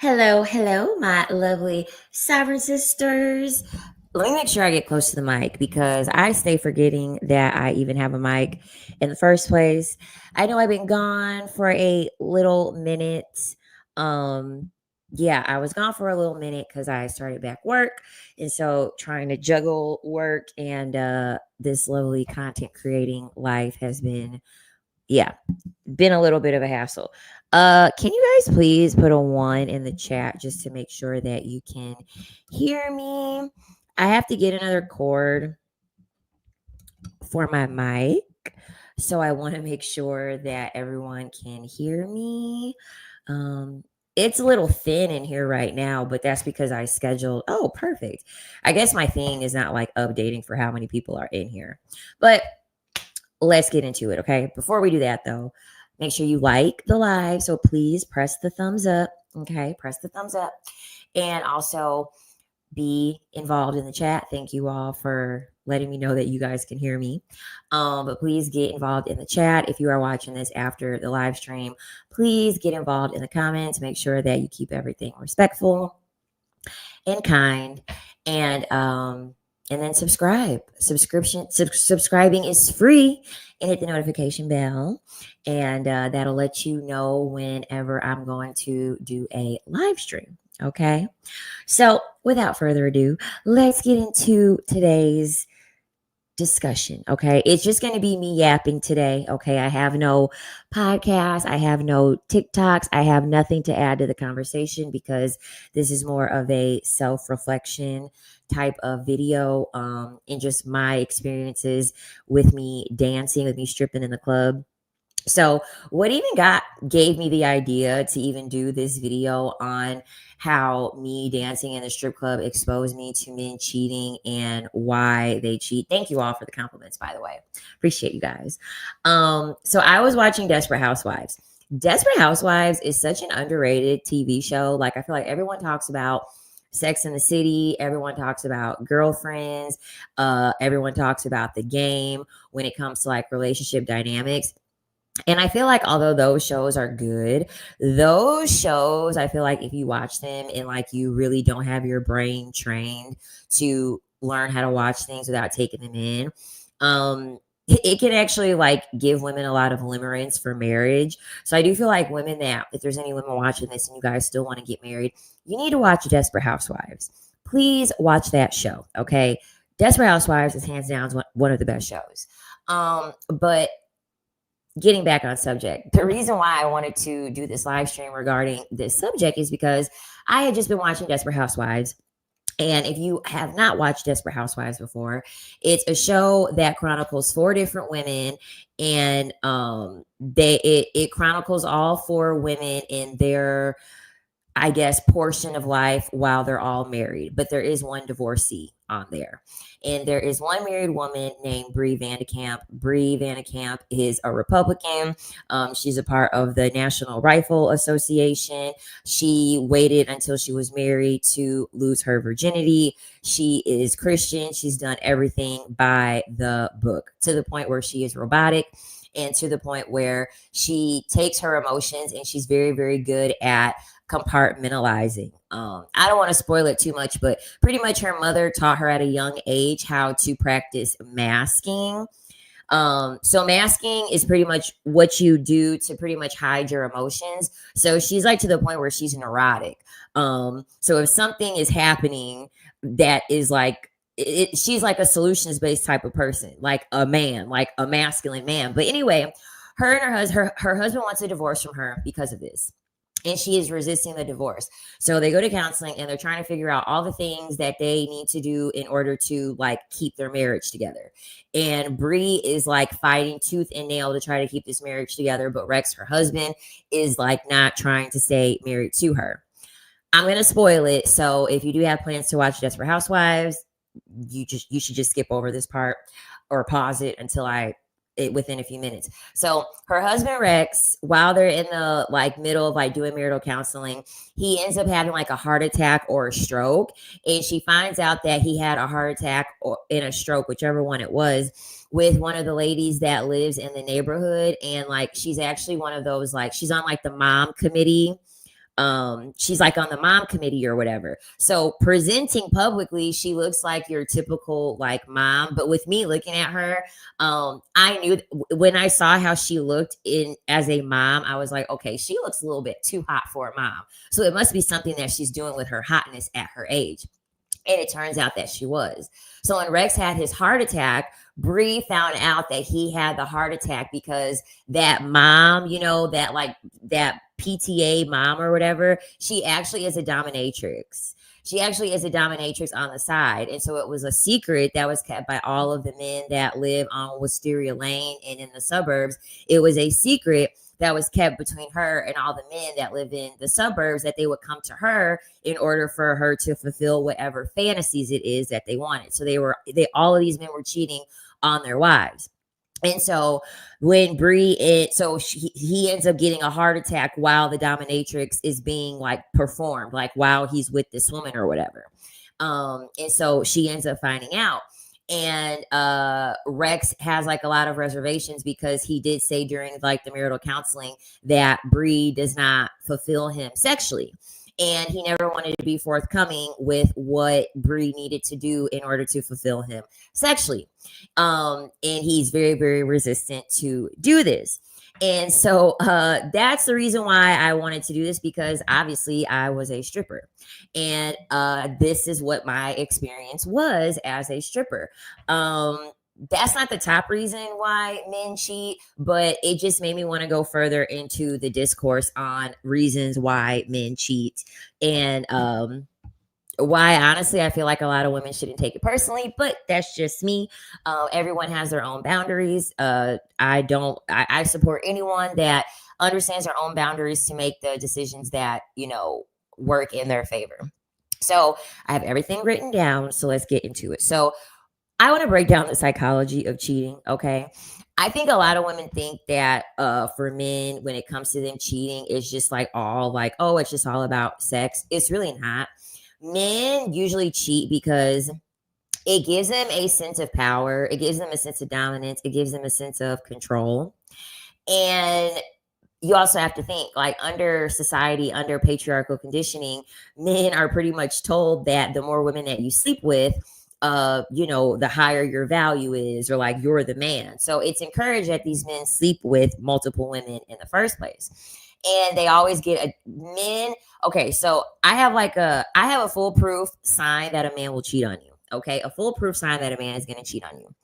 Hello, hello, my lovely sovereign sisters. Let me make sure I get close to the mic because I stay forgetting that I even have a mic in the first place. I know I've been gone for a little minute. Um, yeah, I was gone for a little minute because I started back work. And so trying to juggle work and this lovely content creating life has been a little bit of a hassle. Can you guys please put a one in the chat just to make sure that you can hear me? I have to get another cord for my mic. So I want to make sure that everyone can hear me. Um, it's a little thin in here right now, but that's because I scheduled. Oh, perfect. I guess my thing is not like updating for how many people are in here. But let's get into it, okay? Before we do that, though, make sure you like the live. So please press the thumbs up, okay? Press the thumbs up. And also be involved in the chat. Thank you all for letting me know that you guys can hear me. But please get involved in the chat. If you are watching this after the live stream, please get involved in the comments. Make sure that you keep everything respectful and kind. And then subscribing is free, and hit the notification bell, and that'll let you know whenever I'm going to do a live stream. Okay, so without further ado, let's get into today's discussion. Okay, it's just going to be me yapping today. Okay, I have no podcast, I have no TikToks, I have nothing to add to the conversation because this is more of a self-reflection type of video, and just my experiences with me dancing, with me stripping in the club. So what even gave me the idea to even do this video on how me dancing in the strip club exposed me to men cheating and why they cheat. Thank you all for the compliments, by the way. Appreciate you guys. So I was watching Desperate Housewives. Desperate Housewives is such an underrated TV show. Like, I feel like everyone talks about Sex in the City, everyone talks about Girlfriends, everyone talks about The Game when it comes to like relationship dynamics. And I feel like although those shows are good, those shows, I feel like if you watch them and like you really don't have your brain trained to learn how to watch things without taking them in, it can actually like give women a lot of limerence for marriage. So I do feel like women that, if there's any women watching this and you guys still want to get married, you need to watch Desperate Housewives. Please watch that show, okay? Desperate Housewives is hands down one of the best shows. But getting back on subject, the reason why I wanted to do this live stream regarding this subject is because I had just been watching Desperate Housewives. And if you have not watched Desperate Housewives before, it's a show that chronicles four different women, and it chronicles all four women in their, I guess, portion of life while they're all married. But there is one divorcee on there. And there is one married woman named Bree Vandekamp. Bree Vandekamp is a Republican. She's a part of the National Rifle Association. She waited until she was married to lose her virginity. She is Christian. She's done everything by the book, to the point where she is robotic, and to the point where she takes her emotions and she's very, very good at compartmentalizing. I don't want to spoil it too much, but pretty much her mother taught her at a young age how to practice masking. So masking is pretty much what you do to pretty much hide your emotions. So she's like to the point where she's neurotic. So if something is happening that is like, she's like a solutions based type of person, like a man, like a masculine man. But anyway, her and her husband wants a divorce from her because of this, and she is resisting the divorce. So they go to counseling and they're trying to figure out all the things that they need to do in order to like keep their marriage together. And Bree is like fighting tooth and nail to try to keep this marriage together, but Rex, her husband, is like not trying to stay married to her. I'm going to spoil it. So if you do have plans to watch Desperate Housewives, you should just skip over this part or pause it until within a few minutes. So her husband Rex, while they're in the like middle of like doing marital counseling, he ends up having like a heart attack or a stroke, and she finds out that he had a heart attack or in a stroke, whichever one it was, with one of the ladies that lives in the neighborhood. And like she's actually one of those, like she's on like the mom committee She's like on the mom committee or whatever. So presenting publicly, she looks like your typical like mom. But with me looking at her, I knew when I saw how she looked in as a mom, I was like, okay, she looks a little bit too hot for a mom. So it must be something that she's doing with her hotness at her age. And it turns out that she was. So when Rex had his heart attack, Bree found out that he had the heart attack because that mom, that PTA mom or whatever, she actually is a dominatrix. She actually is a dominatrix on the side. And so it was a secret that was kept by all of the men that live on Wisteria Lane and in the suburbs. It was a secret that was kept between her and all the men that live in the suburbs, that they would come to her in order for her to fulfill whatever fantasies it is that they wanted. So all of these men were cheating on their wives. And so when he ends up getting a heart attack while the dominatrix is being like performed, like while he's with this woman or whatever. And so she ends up finding out. And Rex has like a lot of reservations because he did say during like the marital counseling that Bree does not fulfill him sexually. And he never wanted to be forthcoming with what Bree needed to do in order to fulfill him sexually. And he's very, very resistant to do this. And so that's the reason why I wanted to do this, because obviously I was a stripper. And this is what my experience was as a stripper. That's not the top reason why men cheat, but it just made me want to go further into the discourse on reasons why men cheat, and why honestly I feel like a lot of women shouldn't take it personally, but that's just me. Everyone has their own boundaries. I support anyone that understands their own boundaries to make the decisions that work in their favor. So I have everything written down, so let's get into it. So I want to break down the psychology of cheating, okay? I think a lot of women think that for men, when it comes to them cheating, it's just like it's just all about sex. It's really not. Men usually cheat because it gives them a sense of power. It gives them a sense of dominance. It gives them a sense of control. And you also have to think, like, under society, under patriarchal conditioning, men are pretty much told that the more women that you sleep with, the higher your value is, or like you're the man. So it's encouraged that these men sleep with multiple women in the first place. And they always get men. Okay, so I have a foolproof sign that a man will cheat on you. Okay, a foolproof sign that a man is going to cheat on you.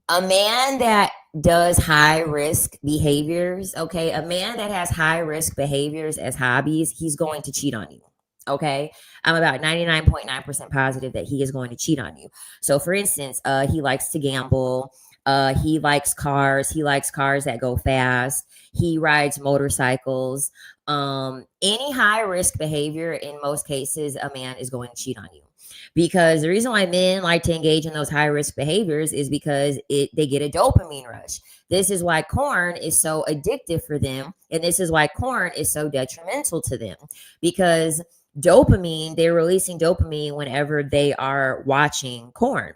A man that does high risk behaviors, okay, a man that has high risk behaviors as hobbies, he's going to cheat on you. Okay, I'm about 99.9% positive that he is going to cheat on you. So for instance, he likes to gamble. He likes cars. He likes cars that go fast. He rides motorcycles. Any high risk behavior, in most cases, a man is going to cheat on you. Because the reason why men like to engage in those high risk behaviors is because they get a dopamine rush. This is why corn is so addictive for them. And this is why corn is so detrimental to them, because they're releasing dopamine whenever they are watching corn.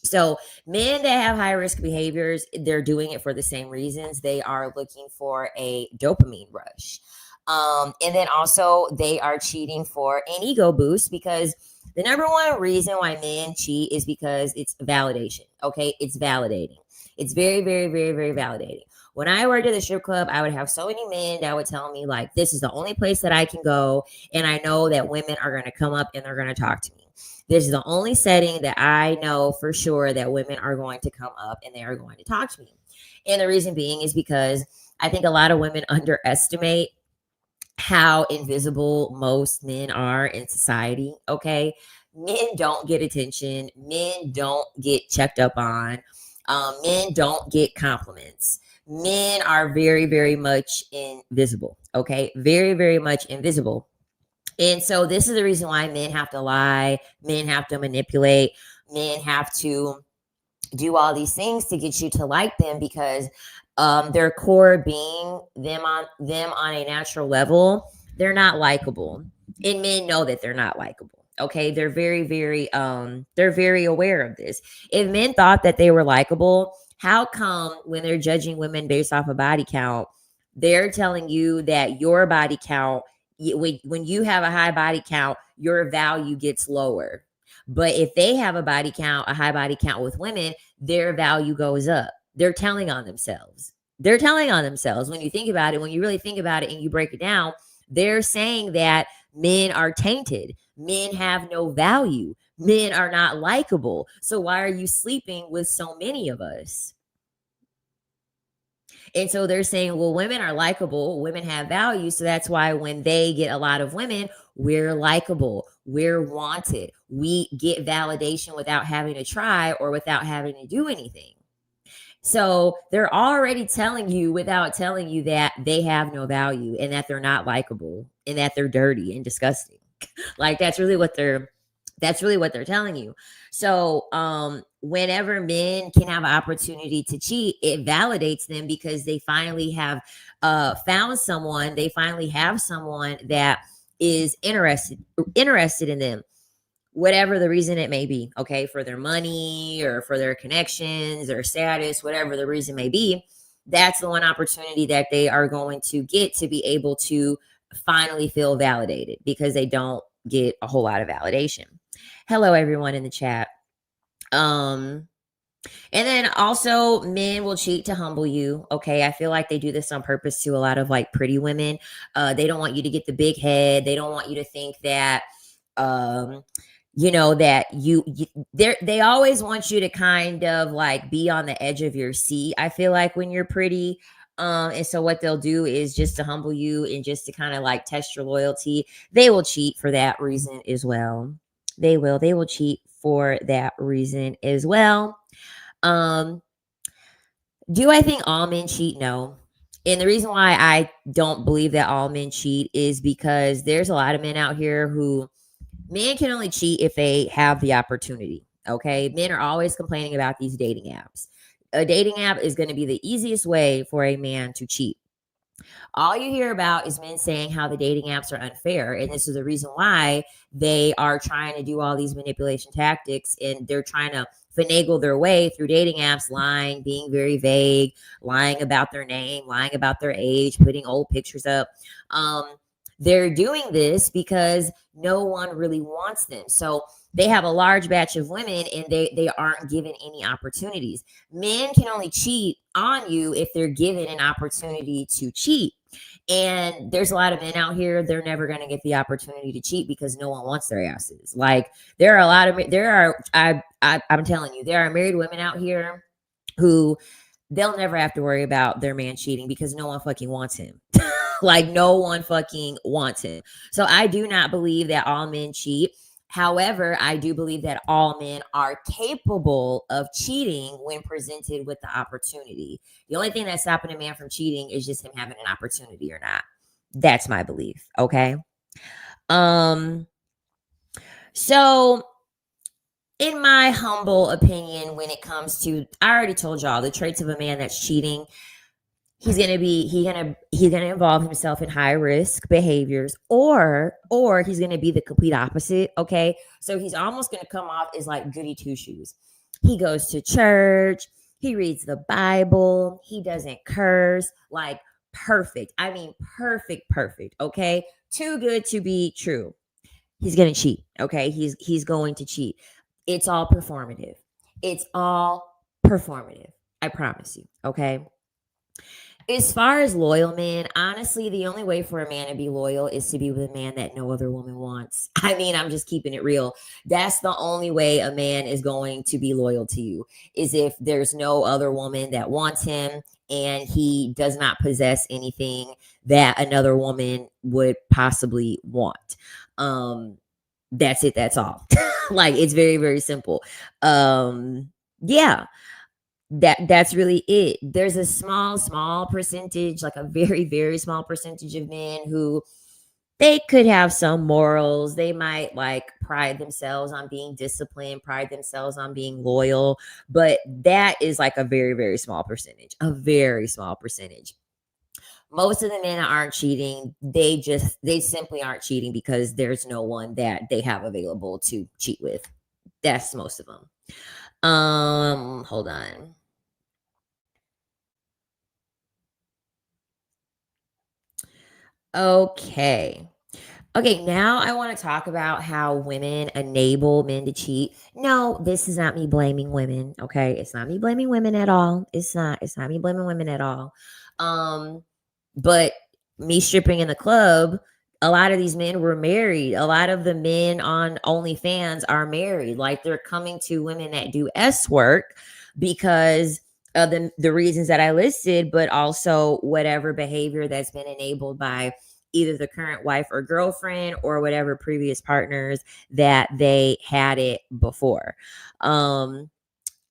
So men that have high risk behaviors, they're doing it for the same reasons. They are looking for a dopamine rush. And then also they are cheating for an ego boost, because the number one reason why men cheat is because it's validation. Okay. It's validating. It's very, very, very, very validating. When I worked at the strip club, I would have so many men that would tell me, like, this is the only place that I can go. And I know that women are going to come up and they're going to talk to me. This is the only setting that I know for sure that women are going to come up and they are going to talk to me. And the reason being is because I think a lot of women underestimate how invisible most men are in society. Okay. Men don't get attention. Men don't get checked up on. Men don't get compliments. Men are very, very much invisible. Okay. Very, very much invisible. And so this is the reason why men have to lie. Men have to manipulate. Men have to do all these things to get you to like them, because their core being, them on a natural level, they're not likable. And men know that they're not likable. Okay. They're very, very, they're very aware of this. If men thought that they were likable, how come when they're judging women based off of body count, they're telling you that your body count when you have a high body count, your value gets lower. But if they have a high body count with women, their value goes up. They're telling on themselves. They're telling on themselves. When you think about it, when you really think about it and you break it down, they're saying that men are tainted. Men have no value. Men are not likable. So why are you sleeping with so many of us? And so they're saying, well, women are likable, women have value. So that's why when they get a lot of women, we're likable, we're wanted, we get validation without having to try or without having to do anything. So they're already telling you without telling you that they have no value and that they're not likable and that they're dirty and disgusting. Like that's really what they're telling you. So whenever men can have an opportunity to cheat, it validates them because they finally have found someone, they finally have someone that is interested in them, whatever the reason it may be, okay, for their money or for their connections or status, whatever the reason may be. That's the one opportunity that they are going to get to be able to finally feel validated because they don't get a whole lot of validation. Hello, everyone in the chat. And then also men will cheat to humble you. Okay. I feel like they do this on purpose to a lot of like pretty women. They don't want you to get the big head. They don't want you to think that, that they always want you to kind of like be on the edge of your seat. I feel like when you're pretty, and so what they'll do is just to humble you and just to kind of like test your loyalty. They will cheat for that reason as well. They will cheat for that reason as well. Um, do I think all men cheat? No. And the reason why I don't believe that all men cheat is because there's a lot of men out here who men can only cheat if they have the opportunity. Okay. Men are always complaining about these dating apps. A dating app is going to be the easiest way for a man to cheat. All you hear about is men saying how the dating apps are unfair. And this is the reason why they are trying to do all these manipulation tactics and they're trying to finagle their way through dating apps, lying, being very vague, lying about their name, lying about their age, putting old pictures up. They're doing this because no one really wants them. So they have a large batch of women and they aren't given any opportunities. Men can only cheat on you if they're given an opportunity to cheat. And there's a lot of men out here, they're never going to get the opportunity to cheat because no one wants their asses. Like there are a lot of, I'm telling you, there are married women out here who they'll never have to worry about their man cheating because no one fucking wants him. Like no one fucking wants him. So I do not believe that all men cheat. However, I do believe that all men are capable of cheating when presented with the opportunity. The only thing that's stopping a man from cheating is just him having an opportunity or not. That's my belief. Okay. So in my humble opinion, when it comes to, I already told y'all the traits of a man that's cheating, he's gonna involve himself in high risk behaviors, or he's gonna be the complete opposite. Okay, so he's almost gonna come off as like goody two shoes. He goes to church, he reads the Bible, he doesn't curse, like perfect. I mean, perfect. Okay, too good to be true. He's gonna cheat. Okay, he's going to cheat. It's all performative. It's all performative. I promise you. Okay. As far as loyal men, honestly, the only way for a man to be loyal is to be with a man that no other woman wants. I mean, I'm just keeping it real. That's the only way a man is going to be loyal to you, is if there's no other woman that wants him and he does not possess anything that another woman would possibly want. That's it. That's all. Like it's very, very simple. Yeah, that's really it. There's a small percentage, like a very, very small percentage of men who they could have some morals. They might like pride themselves on being disciplined, pride themselves on being loyal, but that is like a very, very small percentage, a very small percentage. Most of the men that aren't cheating, they simply aren't cheating because there's no one that they have available to cheat with. That's most of them. Hold on. Okay. Okay, now I want to talk about how women enable men to cheat. No, this is not me blaming women. Okay, it's not me blaming women at all. It's not. It's not me blaming women at all. Um, but me stripping in the club, a lot of these men were married. A lot of the men on OnlyFans are married. Like they're coming to women that do S work because of the reasons that I listed, but also whatever behavior that's been enabled by either the current wife or girlfriend or whatever previous partners that they had it before. Um,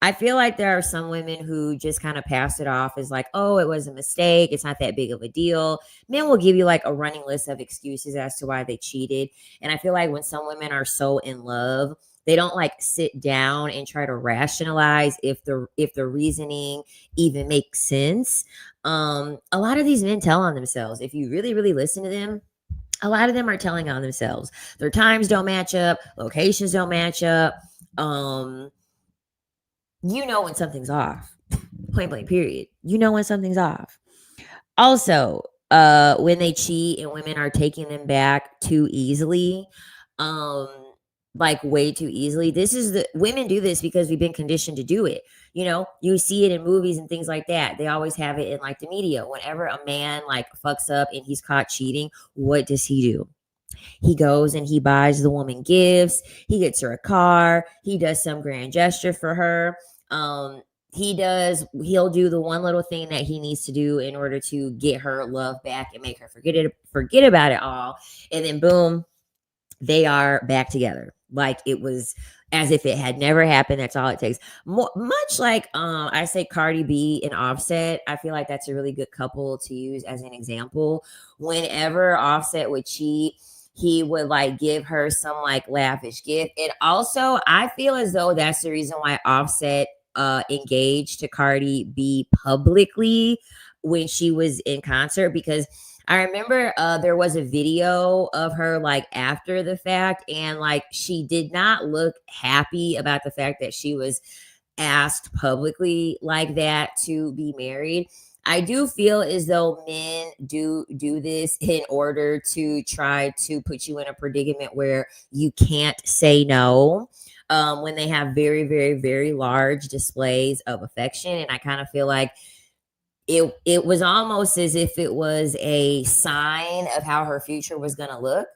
I feel like there are some women who just kind of pass it off as like, oh, it was a mistake. It's not that big of a deal. Men will give you like a running list of excuses as to why they cheated. And I feel like when some women are so in love, they don't like sit down and try to rationalize if the reasoning even makes sense. A lot of these men tell on themselves. If you really, really listen to them, a lot of them are telling on themselves. Their times don't match up, locations don't match up. Um, you know when something's off. Point blank, period. You know when something's off. Also, when they cheat and women are taking them back too easily, um, like way too easily. This is the women do this because we've been conditioned to do it. You know, you see it in movies and things like that. They always have it in like the media. Whenever a man like fucks up and he's caught cheating, what does he do? He goes and he buys the woman gifts. He gets her a car. He does some grand gesture for her. He'll do the one little thing that he needs to do in order to get her love back and make her forget about it all. And then boom, they are back together. Like it was as if it had never happened. That's all it takes. Much like I say Cardi B and Offset, I feel like that's a really good couple to use as an example. Whenever Offset would cheat, he would like give her some like lavish gift. And also, I feel as though that's the reason why Offset engaged to Cardi B publicly when she was in concert, because I remember there was a video of her like after the fact, and like she did not look happy about the fact that she was asked publicly like that to be married. I do feel as though men do this in order to try to put you in a predicament where you can't say no. When they have very, very, very large displays of affection. And I kind of feel like it was almost as if it was a sign of how her future was going to look,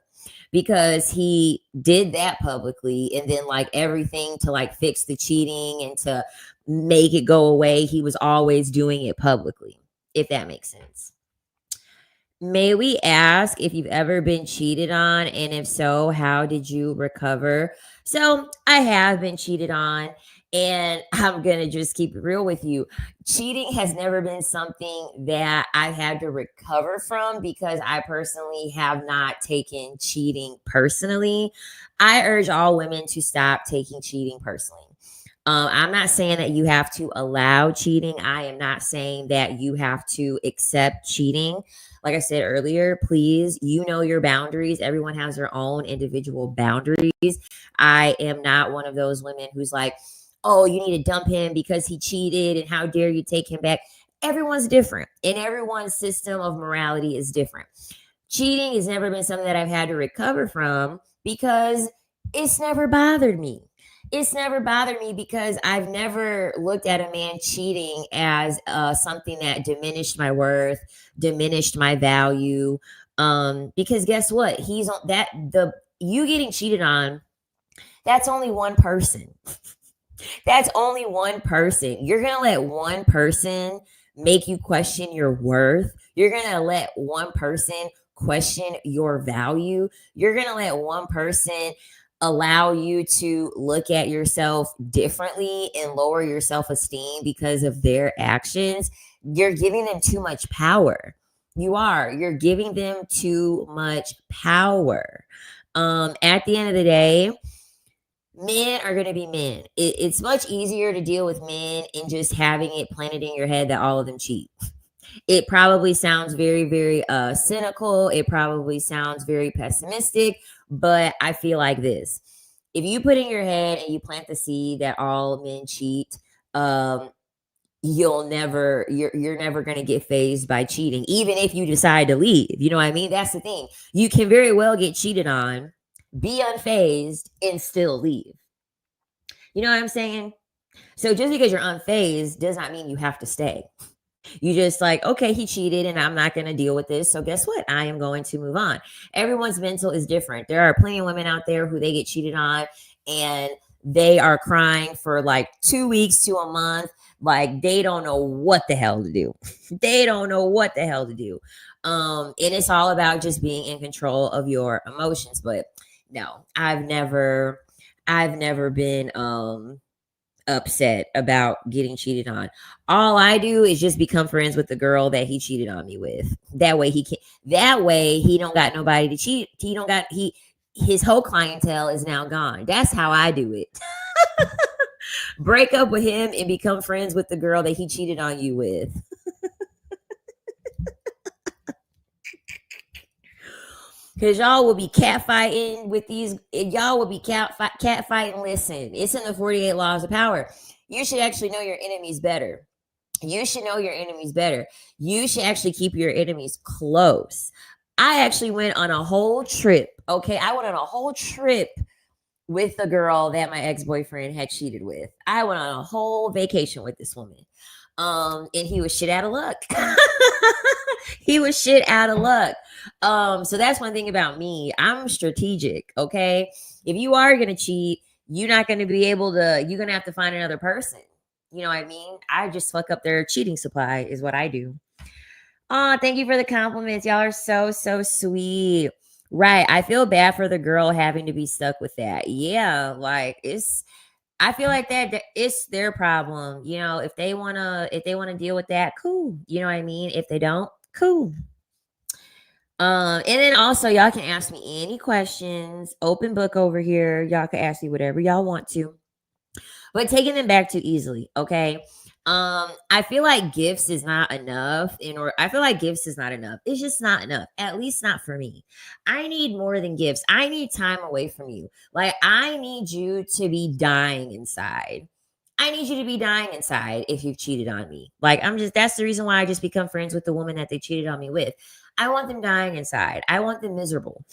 because he did that publicly, and then like everything to like fix the cheating and to make it go away, he was always doing it publicly, if that makes sense. May we ask if you've ever been cheated on? And if so, how did you recover? So, I have been cheated on, and I'm going to just keep it real with you. Cheating has never been something that I've had to recover from because I personally have not taken cheating personally. I urge all women to stop taking cheating personally. I'm not saying that you have to allow cheating. I am not saying that you have to accept cheating. Like I said earlier, please, you know your boundaries. Everyone has their own individual boundaries. I am not one of those women who's like, oh, you need to dump him because he cheated and how dare you take him back. Everyone's different, and everyone's system of morality is different. Cheating has never been something that I've had to recover from because it's never bothered me. It's never bothered me because I've never looked at a man cheating as something that diminished my worth, diminished my value. Because guess what? He's on that the you getting cheated on. That's only one person. That's only one person. You're gonna let one person make you question your worth. You're gonna let one person question your value. You're gonna let one person allow you to look at yourself differently and lower your self-esteem because of their actions. You're giving them too much power. You are. You're giving them too much power. At the end of the day, men are going to be men. It's much easier to deal with men and just having it planted in your head that all of them cheat. It probably sounds very, very cynical. It probably sounds very pessimistic, but I feel like this. If you put in your head and you plant the seed that all men cheat, um, you're never going to get phased by cheating, even if you decide to leave. You know what I mean? That's the thing. You can very well get cheated on, be unfazed, and still leave. You know what I'm saying? So just because you're unfazed does not mean you have to stay. You just like, okay, he cheated and I'm not going to deal with this. So guess what? I am going to move on. Everyone's mental is different. There are plenty of women out there who they get cheated on and they are crying for like 2 weeks to a month. Like they don't know what the hell to do. They don't know what the hell to do. And it's all about just being in control of your emotions. But no, I've never been upset about getting cheated on. All I do is just become friends with the girl that he cheated on me with. That way he don't got nobody to cheat. His whole clientele is now gone. That's how I do it. Break up with him and become friends with the girl that he cheated on you with. Because y'all will be catfighting with these. Y'all will be catfighting. Listen, it's in the 48 laws of power. You should actually know your enemies better. You should know your enemies better. You should actually keep your enemies close. I actually went on a whole trip. Okay, I went on a whole trip with the girl that my ex-boyfriend had cheated with. I went on a whole vacation with this woman. And he was shit out of luck. He was shit out of luck. So that's one thing about me. I'm strategic. Okay. If you are going to cheat, you're going to have to find another person. You know what I mean? I just fuck up their cheating supply is what I do. Oh, thank you for the compliments. Y'all are so, so sweet. Right. I feel bad for the girl having to be stuck with that. Yeah. Like I feel like that it's their problem. You know, if they want to deal with that, cool. You know what I mean? If they don't, cool. And then also y'all can ask me any questions. Open book over here. Y'all can ask me whatever y'all want to. But taking them back too easily, okay? I feel like gifts is not enough. I feel like gifts is not enough. It's just not enough. At least not for me. I need more than gifts. I need time away from you. Like I need you to be dying inside. I need you to be dying inside if you've cheated on me. Like that's the reason why I just become friends with the woman that they cheated on me with. I want them dying inside. I want them miserable.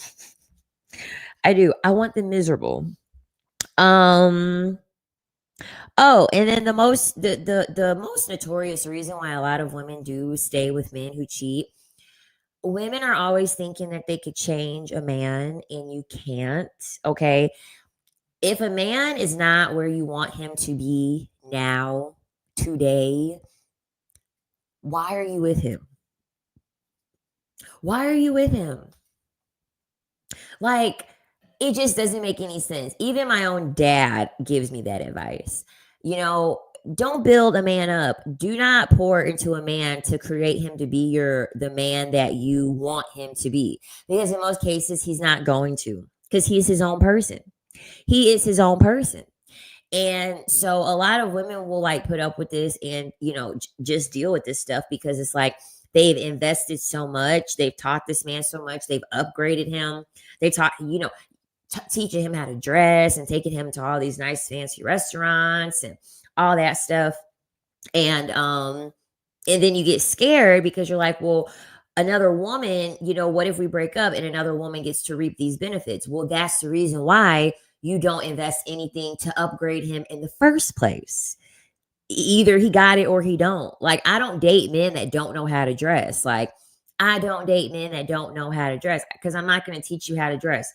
I do. I want them miserable. Oh, and then the most notorious reason why a lot of women do stay with men who cheat, women are always thinking that they could change a man and you can't, okay? If a man is not where you want him to be now, today, why are you with him? Why are you with him? Like, it just doesn't make any sense. Even my own dad gives me that advice. You know, don't build a man up. Do not pour into a man to create him to be the man that you want him to be. Because in most cases, he's not going to. Because he's his own person. He is his own person. And so a lot of women will like put up with this and, you know, just deal with this stuff because it's like they've invested so much. They've taught this man so much. They've upgraded him. They taught, you know, teaching him how to dress and taking him to all these nice fancy restaurants and all that stuff. And then you get scared because you're like, well, another woman, you know, what if we break up and another woman gets to reap these benefits? Well, that's the reason why you don't invest anything to upgrade him in the first place. Either he got it or he don't. Like, I don't date men that don't know how to dress. Like, I don't date men that don't know how to dress because I'm not going to teach you how to dress.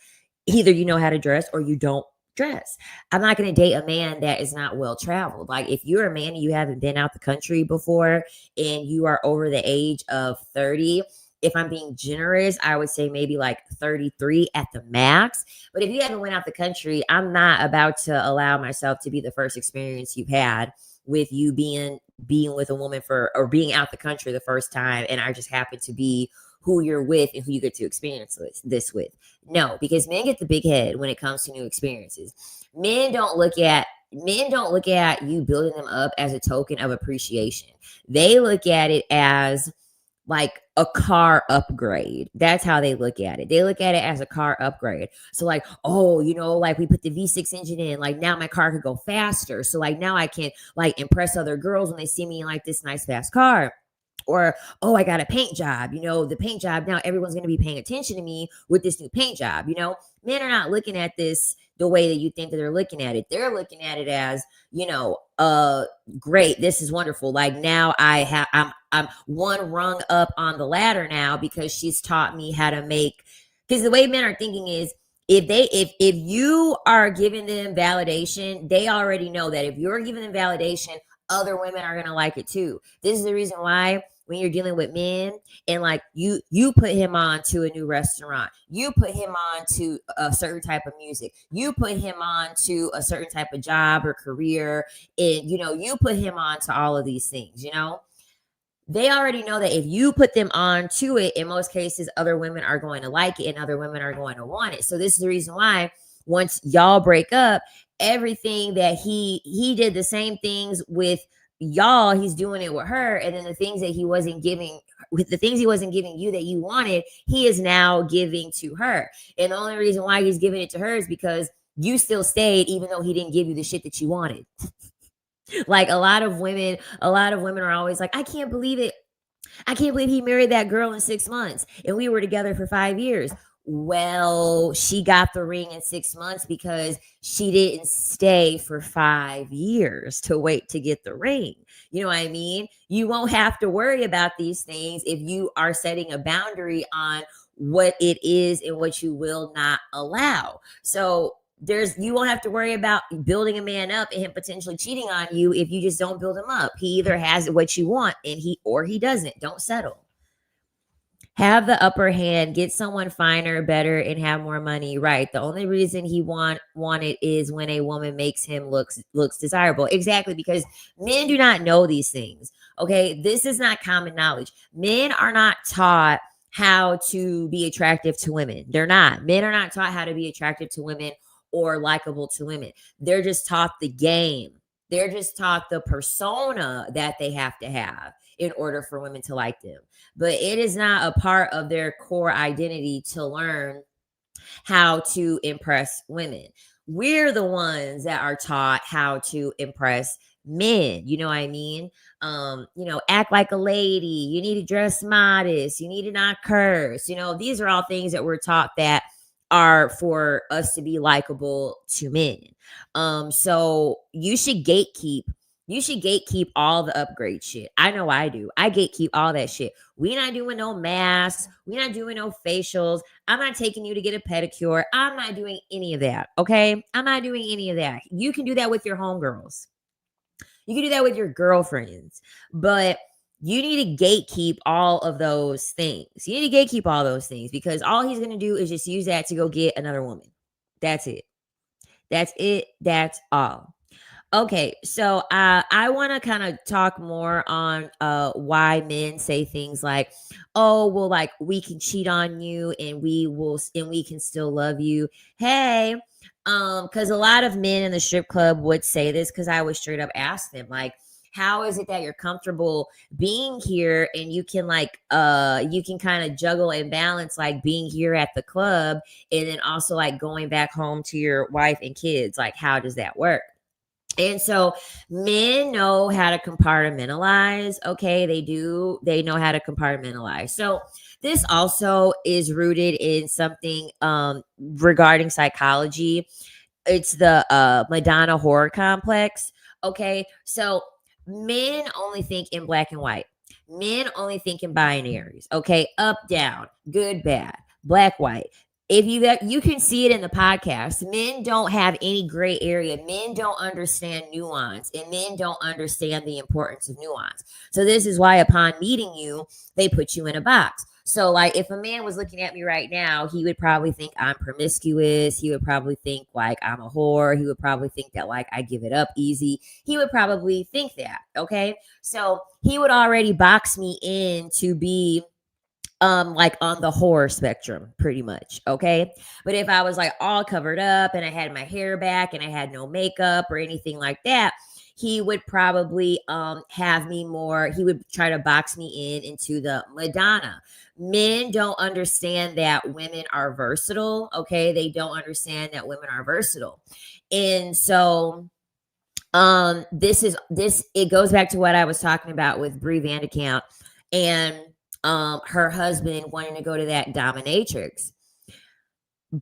Either you know how to dress or you don't dress. I'm not going to date a man that is not well traveled. Like if you're a man and you haven't been out the country before and you are over the age of 30, if I'm being generous, I would say maybe like 33 at the max. But if you haven't went out the country, I'm not about to allow myself to be the first experience you've had with you being with a woman or being out the country the first time. And I just happen to be who you're with and who you get to experience this with. No, because men get the big head when it comes to new experiences. Men don't look at you building them up as a token of appreciation. They look at it as like a car upgrade. That's how they look at it. They look at it as a car upgrade. So like, oh, like we put the V6 engine in, like now my car could go faster. So like now I can like impress other girls when they see me in like this nice fast car. Or, oh, I got a paint job, the paint job. Now everyone's going to be paying attention to me with this new paint job. Men are not looking at this the way that you think that they're looking at it. They're looking at it as, great. This is wonderful. Like now I'm one rung up on the ladder now because she's taught me how to make, because the way men are thinking is, if you are giving them validation, they already know that if you're giving them validation, other women are going to like it too. This is the reason why when you're dealing with men and like you put him on to a new restaurant, you put him on to a certain type of music, you put him on to a certain type of job or career, and you put him on to all of these things, they already know that if you put them on to it, in most cases, other women are going to like it and other women are going to want it. So this is the reason why once y'all break up, everything that he did the same things with y'all, he's doing it with her. And then the things that he wasn't giving you that you wanted, he is now giving to her. And the only reason why he's giving it to her is because you still stayed, even though he didn't give you the shit that you wanted. Like a lot of women are always like, I can't believe it. I can't believe he married that girl in 6 months and we were together for 5 years. Well, she got the ring in 6 months because she didn't stay for 5 years to wait to get the ring. You know what I mean? You won't have to worry about these things if you are setting a boundary on what it is and what you will not allow. So you won't have to worry about building a man up and him potentially cheating on you if you just don't build him up. He either has what you want and he doesn't. Don't settle. Have the upper hand, get someone finer, better, and have more money. Right. The only reason he wanted is when a woman makes him looks desirable. Exactly, because men do not know these things. Okay. This is not common knowledge. Men are not taught how to be attractive to women. They're not. Men are not taught how to be attractive to women or likable to women. They're just taught the game. They're just taught the persona that they have to have in order for women to like them. But it is not a part of their core identity to learn how to impress women. We're the ones that are taught how to impress men. You know what I mean? Act like a lady. You need to dress modest. You need to not curse. These are all things that we're taught that are for us to be likable to men. So you should gatekeep. You should gatekeep all the upgrade shit. I know I do. I gatekeep all that shit. We're not doing no masks. We're not doing no facials. I'm not taking you to get a pedicure. I'm not doing any of that. Okay? I'm not doing any of that. You can do that with your homegirls. You can do that with your girlfriends. But you need to gatekeep all of those things. You need to gatekeep all those things because all he's going to do is just use that to go get another woman. That's it. That's it. That's all. Okay, so I want to kind of talk more on why men say things like, "Oh, well, like we can cheat on you and we can still love you." Hey, because a lot of men in the strip club would say this because I would straight up ask them like, how is it that you're comfortable being here and you can you can kind of juggle and balance like being here at the club and then also like going back home to your wife and kids? Like, how does that work? And so men know how to compartmentalize. Okay, they do. They know how to compartmentalize. So this also is rooted in something regarding psychology. It's the Madonna-Whore complex. Okay, so men only think in black and white. Men only think in binaries. Okay, up, down, good, bad, black, white. If you can see it in the podcast, men don't have any gray area. Men don't understand nuance, and men don't understand the importance of nuance. So this is why upon meeting you, they put you in a box. So like if a man was looking at me right now, he would probably think I'm promiscuous. He would probably think like I'm a whore. He would probably think that like I give it up easy. He would probably think that. Okay. So he would already box me in to be like on the horror spectrum pretty much. Okay. But if I was like all covered up and I had my hair back and I had no makeup or anything like that, he would probably have me more, he would try to box me into the Madonna. Men don't understand that women are versatile. Okay, they don't understand that women are versatile. And so this it goes back to what I was talking about with Brie Vandekamp and her husband wanting to go to that dominatrix.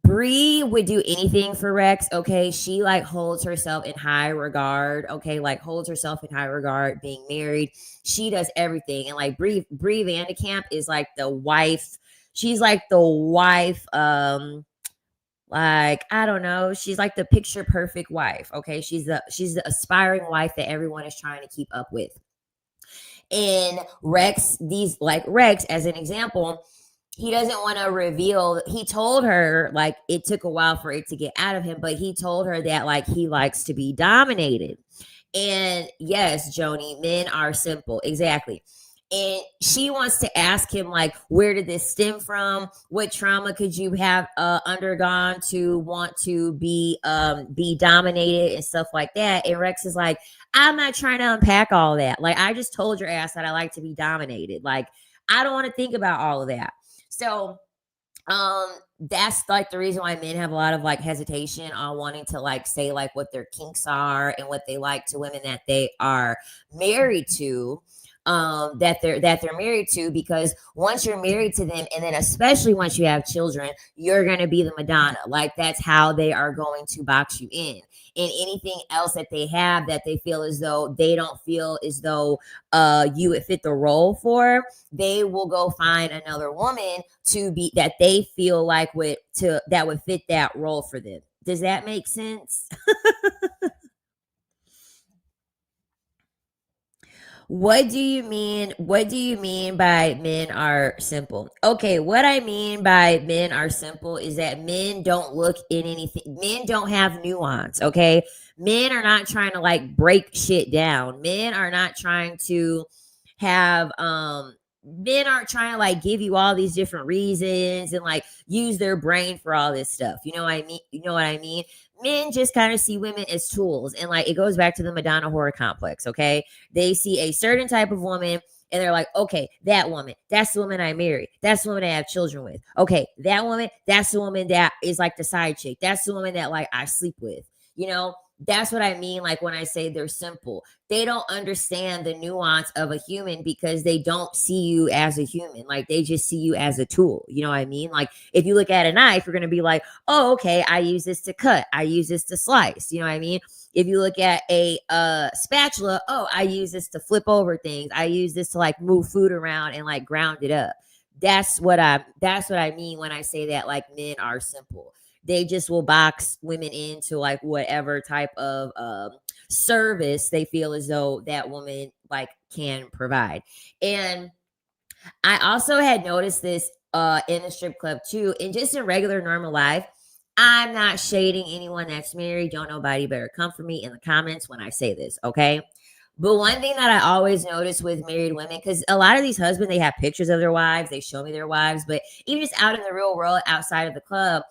Brie would do anything for Rex. Okay, she like holds herself in high regard. Okay, like holds herself in high regard, being married. She does everything, and like Brie Vandekamp is like the wife. She's like the wife. Like I don't know. She's like the picture perfect wife. Okay, she's the aspiring wife that everyone is trying to keep up with. And Rex, these like Rex as an example, he doesn't want to reveal. He told her like it took a while for it to get out of him, but he told her that like he likes to be dominated. And yes, Joni, men are simple. Exactly. And she wants to ask him like, where did this stem from? What trauma could you have undergone to want to be dominated and stuff like that? And Rex is like, I'm not trying to unpack all that. Like, I just told your ass that I like to be dominated. Like, I don't want to think about all of that. So that's like the reason why men have a lot of like hesitation on wanting to like say like what their kinks are and what they like to women that they are married to, that they're married to, because once you're married to them, and then especially once you have children, you're going to be the Madonna. Like that's how they are going to box you in. And anything else that they have that they feel as though they don't feel as though you would fit the role for, they will go find another woman to be that they feel like that would fit that role for them. Does that make sense? What do you mean? What do you mean by men are simple? Okay, what I mean by men are simple is that men don't look in anything. Men don't have nuance, okay? Men are not trying to like break shit down. Men are not trying to have men aren't trying to like give you all these different reasons and like use their brain for all this stuff. You know what I mean? You know what I mean? Men just kind of see women as tools, and like it goes back to the Madonna-Whore complex, okay? They see a certain type of woman and they're like, okay, that woman, that's the woman I marry. That's the woman I have children with. Okay, that woman, that's the woman that is like the side chick. That's the woman that like I sleep with. You know, that's what I mean. Like when I say they're simple, they don't understand the nuance of a human because they don't see you as a human. Like they just see you as a tool. You know what I mean? Like if you look at a knife, you're going to be like, oh, okay, I use this to cut. I use this to slice. You know what I mean? If you look at a spatula, oh, I use this to flip over things. I use this to like move food around and like ground it up. That's what I mean when I say that like men are simple. They just will box women into like whatever type of service they feel as though that woman like can provide. And I also had noticed this in the strip club too, and just in regular normal life. I'm not shading anyone that's married. Don't nobody better come for me in the comments when I say this, okay? But one thing that I always notice with married women, because a lot of these husbands, they have pictures of their wives, they show me their wives, but even just out in the real world, outside of the club,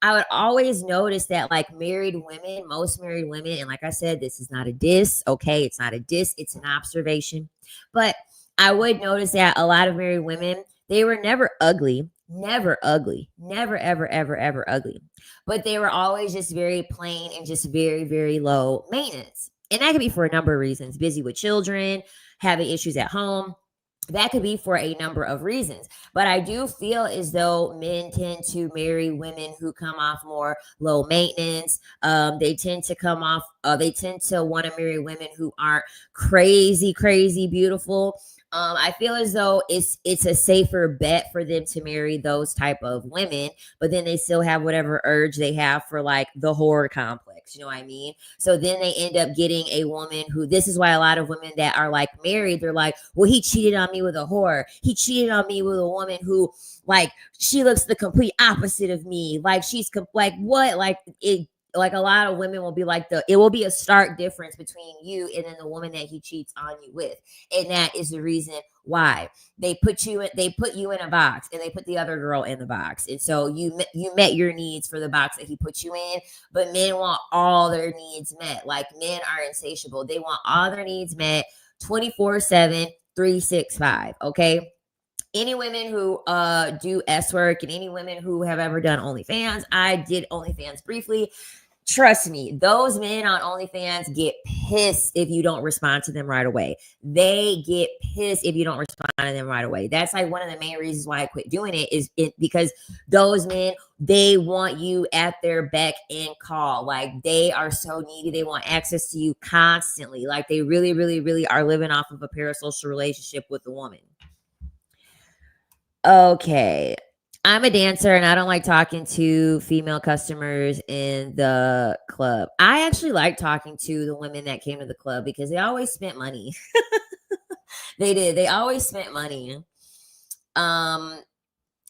I would always notice that like married women, most married women, and like I said, this is not a diss, okay? It's not a diss, it's an observation. But I would notice that a lot of married women, they were never ugly, never ugly, never, ever, ever, ever ugly. But they were always just very plain and just very, very low maintenance. And that could be for a number of reasons: busy with children, having issues at home. That could be for a number of reasons. But I do feel as though men tend to marry women who come off more low maintenance. They tend to come off, they tend to want to marry women who aren't crazy, crazy beautiful. I feel as though it's a safer bet for them to marry those type of women, but then they still have whatever urge they have for like the horror complex. You know what I mean? So then they end up getting a woman who, this is why a lot of women that are like married, they're like, well, he cheated on me with a whore. He cheated on me with a woman who like, she looks the complete opposite of me. Like she's like what? Like like a lot of women will be like it will be a stark difference between you and then the woman that he cheats on you with. And that is the reason why they put you in a box, and they put the other girl in the box. And so you met your needs for the box that he put you in, but men want all their needs met. Like, men are insatiable. They want all their needs met 24/7, 365. Okay. Any women who do S work, and any women who have ever done OnlyFans, I did OnlyFans briefly. Trust me, those men on OnlyFans get pissed if you don't respond to them right away. They get pissed if you don't respond to them right away. That's like one of the main reasons why I quit doing it, is because those men, they want you at their beck and call. Like, they are so needy. They want access to you constantly. Like, they really, really, really are living off of a parasocial relationship with a woman. Okay. I'm a dancer, and I don't like talking to female customers in the club. I actually like talking to the women that came to the club because they always spent money. They did. They always spent money.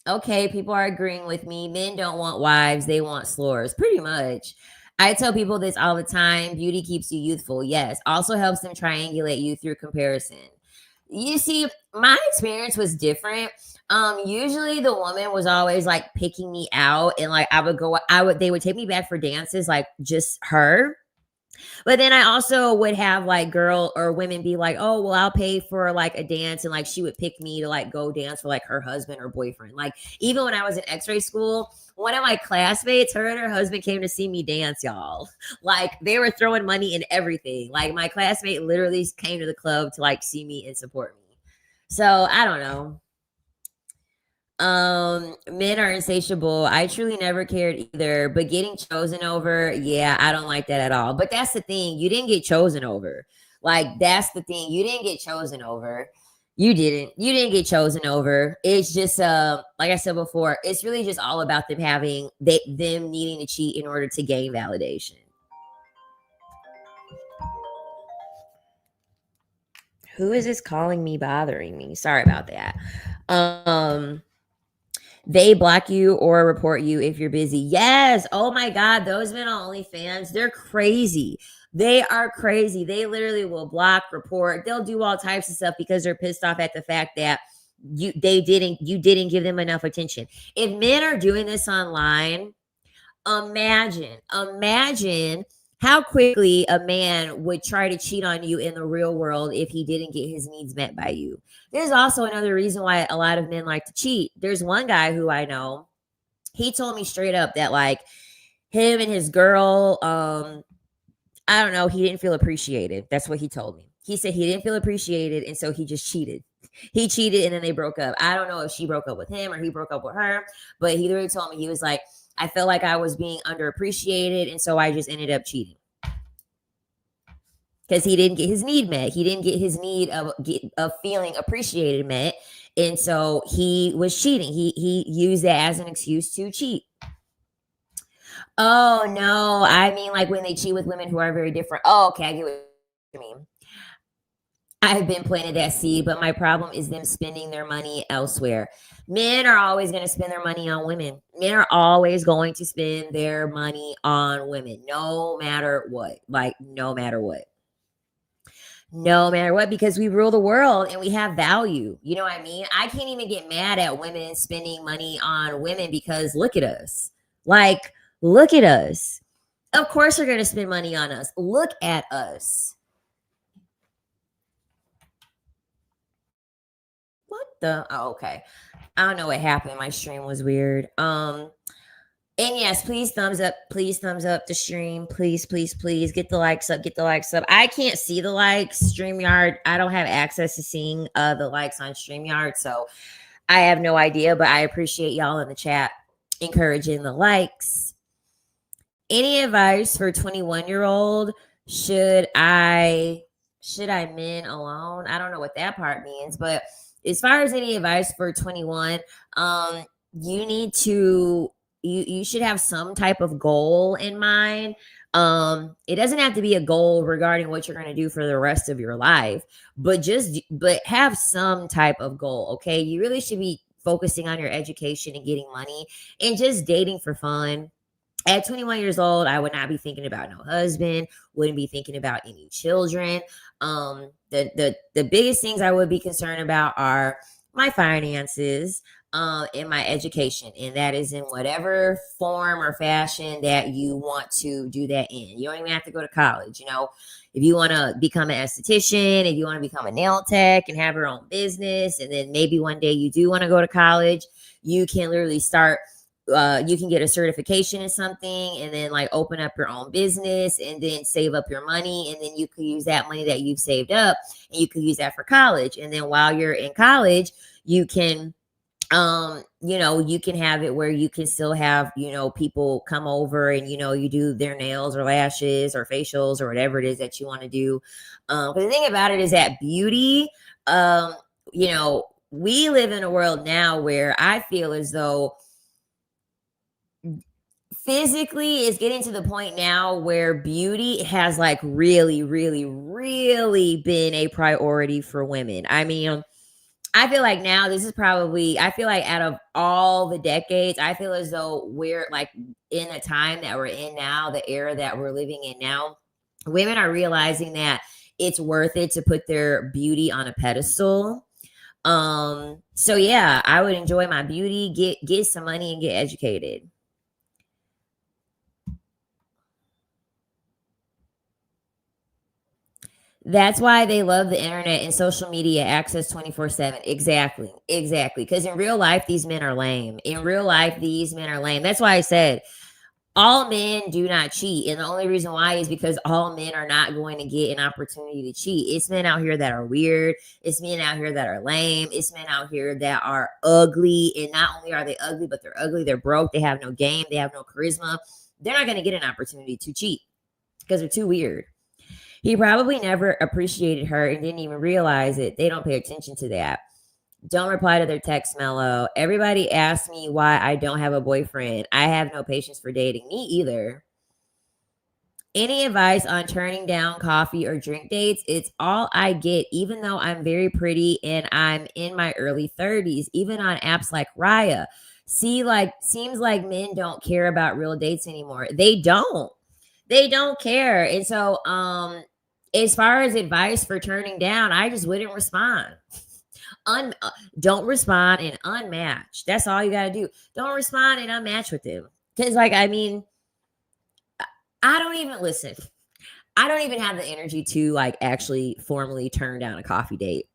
Okay, people are agreeing with me. Men don't want wives, they want slores. Pretty much. I tell people this all the time. Beauty keeps you youthful. Yes. Also helps them triangulate you through comparison. You see, my experience was different. Usually the woman was always like picking me out, and like they would take me back for dances, like just her. But then I also would have like girl or women be like, oh, well, I'll pay for like a dance. And like, she would pick me to like go dance for like her husband or boyfriend. Like, even when I was in x-ray school, one of my classmates, her and her husband came to see me dance, y'all. Like, they were throwing money in everything. Like, my classmate literally came to the club to like see me and support me. So I don't know. Men are insatiable. I truly never cared either, but getting chosen over, yeah, I don't like that at all. But that's the thing, you didn't get chosen over. Like, that's the thing, you didn't get chosen over. You didn't get chosen over. It's just like I said before, it's really just all about them needing to cheat in order to gain validation. Who is this calling me, bothering me? Sorry about that. They block you or report you if you're busy. Yes. Oh my God. Those men on OnlyFans, they're crazy. They are crazy. They literally will block, report. They'll do all types of stuff because they're pissed off at the fact that you didn't give them enough attention. If men are doing this online, imagine how quickly a man would try to cheat on you in the real world if he didn't get his needs met by you. There's also another reason why a lot of men like to cheat. There's one guy who I know, he told me straight up that like him and his girl, I don't know, he didn't feel appreciated. That's what he told me. He said he didn't feel appreciated, and so he just cheated. He cheated, and then they broke up. I don't know if she broke up with him or he broke up with her, but he literally told me, he was like, I felt like I was being underappreciated, and so I just ended up cheating. Because he didn't get his need met. He didn't get his need of feeling appreciated met. And so he was cheating. He used that as an excuse to cheat. Oh, no. I mean, like when they cheat with women who are very different. Oh, okay. I get what you mean. I've been planted that seed, but my problem is them spending their money elsewhere. Men are always going to spend their money on women. Men are always going to spend their money on women, no matter what. Like, no matter what. No matter what, because we rule the world and we have value. You know what I mean? I can't even get mad at women spending money on women because look at us. Like, look at us. Of course they're going to spend money on us. Look at us. What the? Oh, okay. I don't know what happened. My stream was weird. And yes, please thumbs up. Please thumbs up the stream. Please, please, please get the likes up. Get the likes up. I can't see the likes. StreamYard. I don't have access to seeing the likes on StreamYard, so I have no idea. But I appreciate y'all in the chat encouraging the likes. Any advice for 21-year-old? Should I men alone? I don't know what that part means, but as far as any advice for 21, you need to. You should have some type of goal in mind. It doesn't have to be a goal regarding what you're going to do for the rest of your life, but have some type of goal. Okay. You really should be focusing on your education and getting money and just dating for fun. At 21 years old, I would not be thinking about no husband, wouldn't be thinking about any children. The biggest things I would be concerned about are my finances, and my education, and that is in whatever form or fashion that you want to do that in. You don't even have to go to college. If you want to become an esthetician, if you want to become a nail tech and have your own business, and then maybe one day you do want to go to college, you can literally start. You can get a certification in something and then like open up your own business and then save up your money. And then you could use that money that you've saved up and you could use that for college. And then while you're in college, you can you can have it where you can still have, people come over and, you do their nails or lashes or facials or whatever it is that you want to do. But the thing about it is that beauty, we live in a world now where I feel as though physically it's getting to the point now where beauty has like really, really, really been a priority for women. I mean, I feel like now this is probably, I feel like out of all the decades, I feel as though we're like in the time that we're in now, the era that we're living in now, women are realizing that it's worth it to put their beauty on a pedestal. So yeah, I would enjoy my beauty, get some money and get educated. That's why they love the internet and social media access 24/7. Exactly. Exactly. Because in real life, these men are lame. In real life, these men are lame. That's why I said all men do not cheat. And the only reason why is because all men are not going to get an opportunity to cheat. It's men out here that are weird. It's men out here that are lame. It's men out here that are ugly. And not only are they ugly, but they're ugly. They're broke. They have no game. They have no charisma. They're not going to get an opportunity to cheat because they're too weird. He probably never appreciated her and didn't even realize it. They don't pay attention to that. Don't reply to their text, Mellow. Everybody asks me why I don't have a boyfriend. I have no patience for dating. Me either. Any advice on turning down coffee or drink dates? It's all I get, even though I'm very pretty and I'm in my early 30s, even on apps like Raya. Seems like men don't care about real dates anymore. They don't. They don't care. And so, as far as advice for turning down, I just wouldn't respond. Don't respond and unmatch. That's all you got to do. Don't respond and unmatch with them. Because, I mean, I don't even listen. I don't even have the energy to actually formally turn down a coffee date.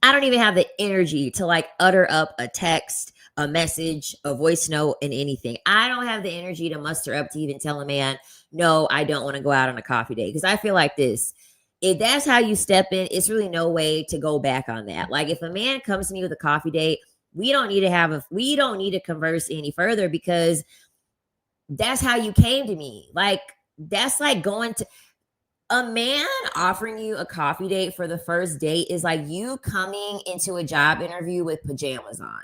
I don't even have the energy to utter up a text, a message, a voice note, and anything. I don't have the energy to muster up to even tell a man, no, I don't want to go out on a coffee date. Because I feel like this. If that's how you step in, it's really no way to go back on that. Like if a man comes to me with a coffee date, we don't need to converse any further because that's how you came to me. That's like going to a man offering you a coffee date for the first date is like you coming into a job interview with pajamas on.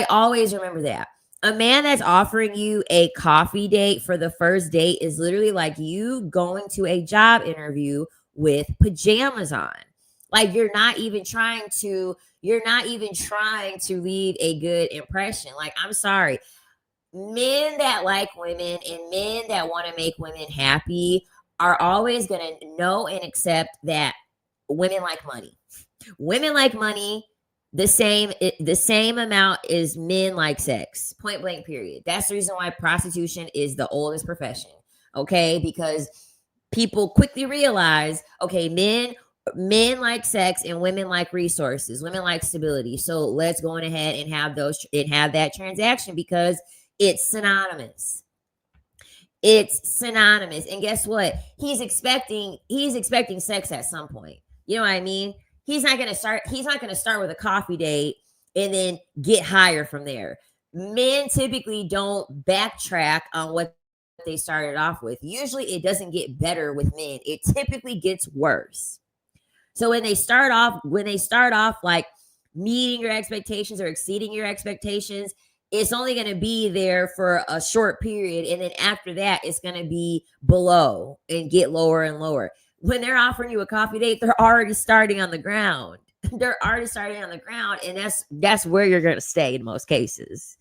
Always remember that. A man that's offering you a coffee date for the first date is literally like you going to a job interview with pajamas on. You're not even trying to leave a good impression. I'm sorry. Men that like women and men that want to make women happy are always going to know and accept that women like money. Women like money the same amount as men like sex. Point blank period. That's the reason why prostitution is the oldest profession. Okay? Because people quickly realize, okay, men like sex and women like resources. Women like stability. So let's go on ahead and have that transaction because it's synonymous. It's synonymous. And guess what? He's expecting sex at some point. You know what I mean? He's not going to start with a coffee date and then get higher from there. Men typically don't backtrack on what they started off with. Usually it doesn't get better with men. It typically gets worse. So when they start off meeting your expectations or exceeding your expectations, it's only going to be there for a short period. And then after that, it's going to be below and get lower and lower. When they're offering you a coffee date, they're already starting on the ground. And that's where you're going to stay in most cases.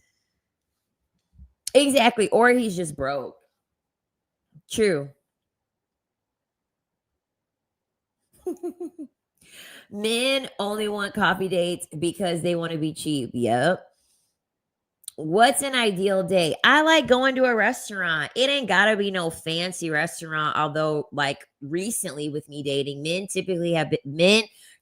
Exactly. Or he's just broke. True. Men only want coffee dates because they want to be cheap. Yep. What's an ideal date? I like going to a restaurant. It ain't gotta be no fancy restaurant. Although, like recently with me dating, men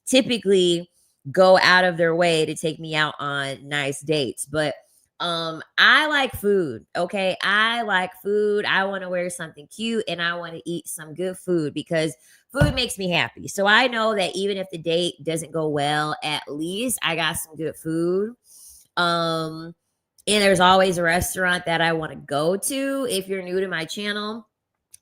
typically go out of their way to take me out on nice dates. But I like food. Okay. I like food. I want to wear something cute and I want to eat some good food because food makes me happy. So I know that even if the date doesn't go well, at least I got some good food. Um and there's always a restaurant that I want to go to. If you're new to my channel,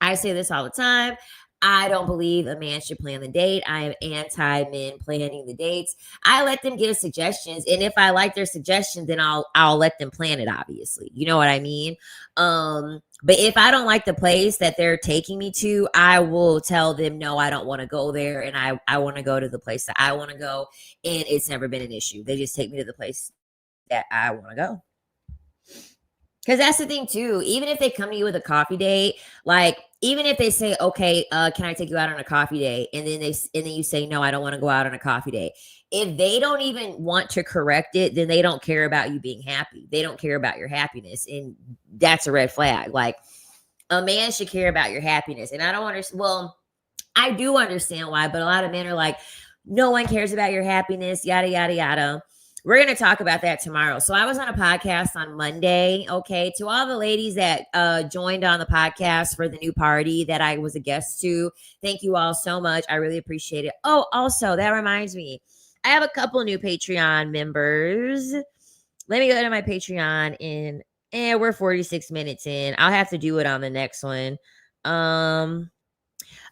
I say this all the time. I don't believe a man should plan the date. I am anti men planning the dates. I let them give suggestions, and if I like their suggestion, then I'll let them plan it. Obviously, you know what I mean. But if I don't like the place that they're taking me to, I will tell them no, I don't want to go there, and I want to go to the place that I want to go, and it's never been an issue. They just take me to the place that I want to go. Because that's the thing too. Even if they come to you with a coffee date, like even if they say, "Okay, can I take you out on a coffee date?" and then you say, "No, I don't want to go out on a coffee date." If they don't even want to correct it, then they don't care about you being happy. They don't care about your happiness, and that's a red flag. Like a man should care about your happiness, and I don't understand. Well, I do understand why, but a lot of men are like, "No one cares about your happiness," yada yada yada. We're going to talk about that tomorrow. So I was on a podcast on Monday. Okay. To all the ladies that joined on the podcast for the new party that I was a guest to, thank you all so much. I really appreciate it. Oh, also, that reminds me, I have a couple new Patreon members. Let me go to my Patreon and we're 46 minutes in. I'll have to do it on the next one.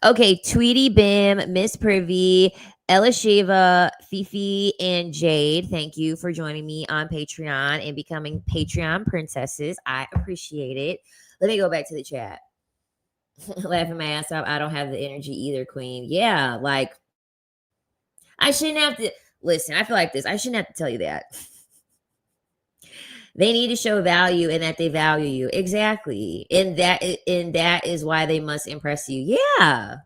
Okay, Tweety Bim, Miss Privy, Ella Shiva, Fifi, and Jade. Thank you for joining me on Patreon and becoming Patreon princesses. I appreciate it. Let me go back to the chat. Laughing my ass off. I don't have the energy either, Queen. Yeah, like I shouldn't have to listen. I feel like this. I shouldn't have to tell you that. They need to show value and that they value you. Exactly. And that is why they must impress you. Yeah.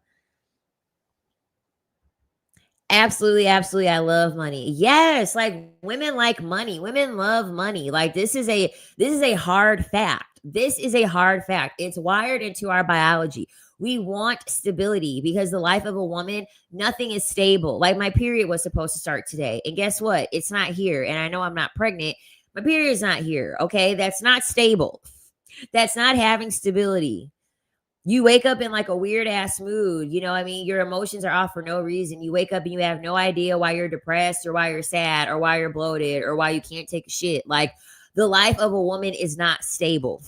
Absolutely, absolutely. I love money. Yes, like women like money. Women love money. Like this is a hard fact. This is a hard fact. It's wired into our biology. We want stability because the life of a woman, nothing is stable. Like my period was supposed to start today. And guess what? It's not here. And I know I'm not pregnant. My period is not here. Okay. That's not stable. That's not having stability. You wake up in like a weird ass mood. You know what I mean? Your emotions are off for no reason. You wake up and you have no idea why you're depressed or why you're sad or why you're bloated or why you can't take a shit. Like the life of a woman is not stable.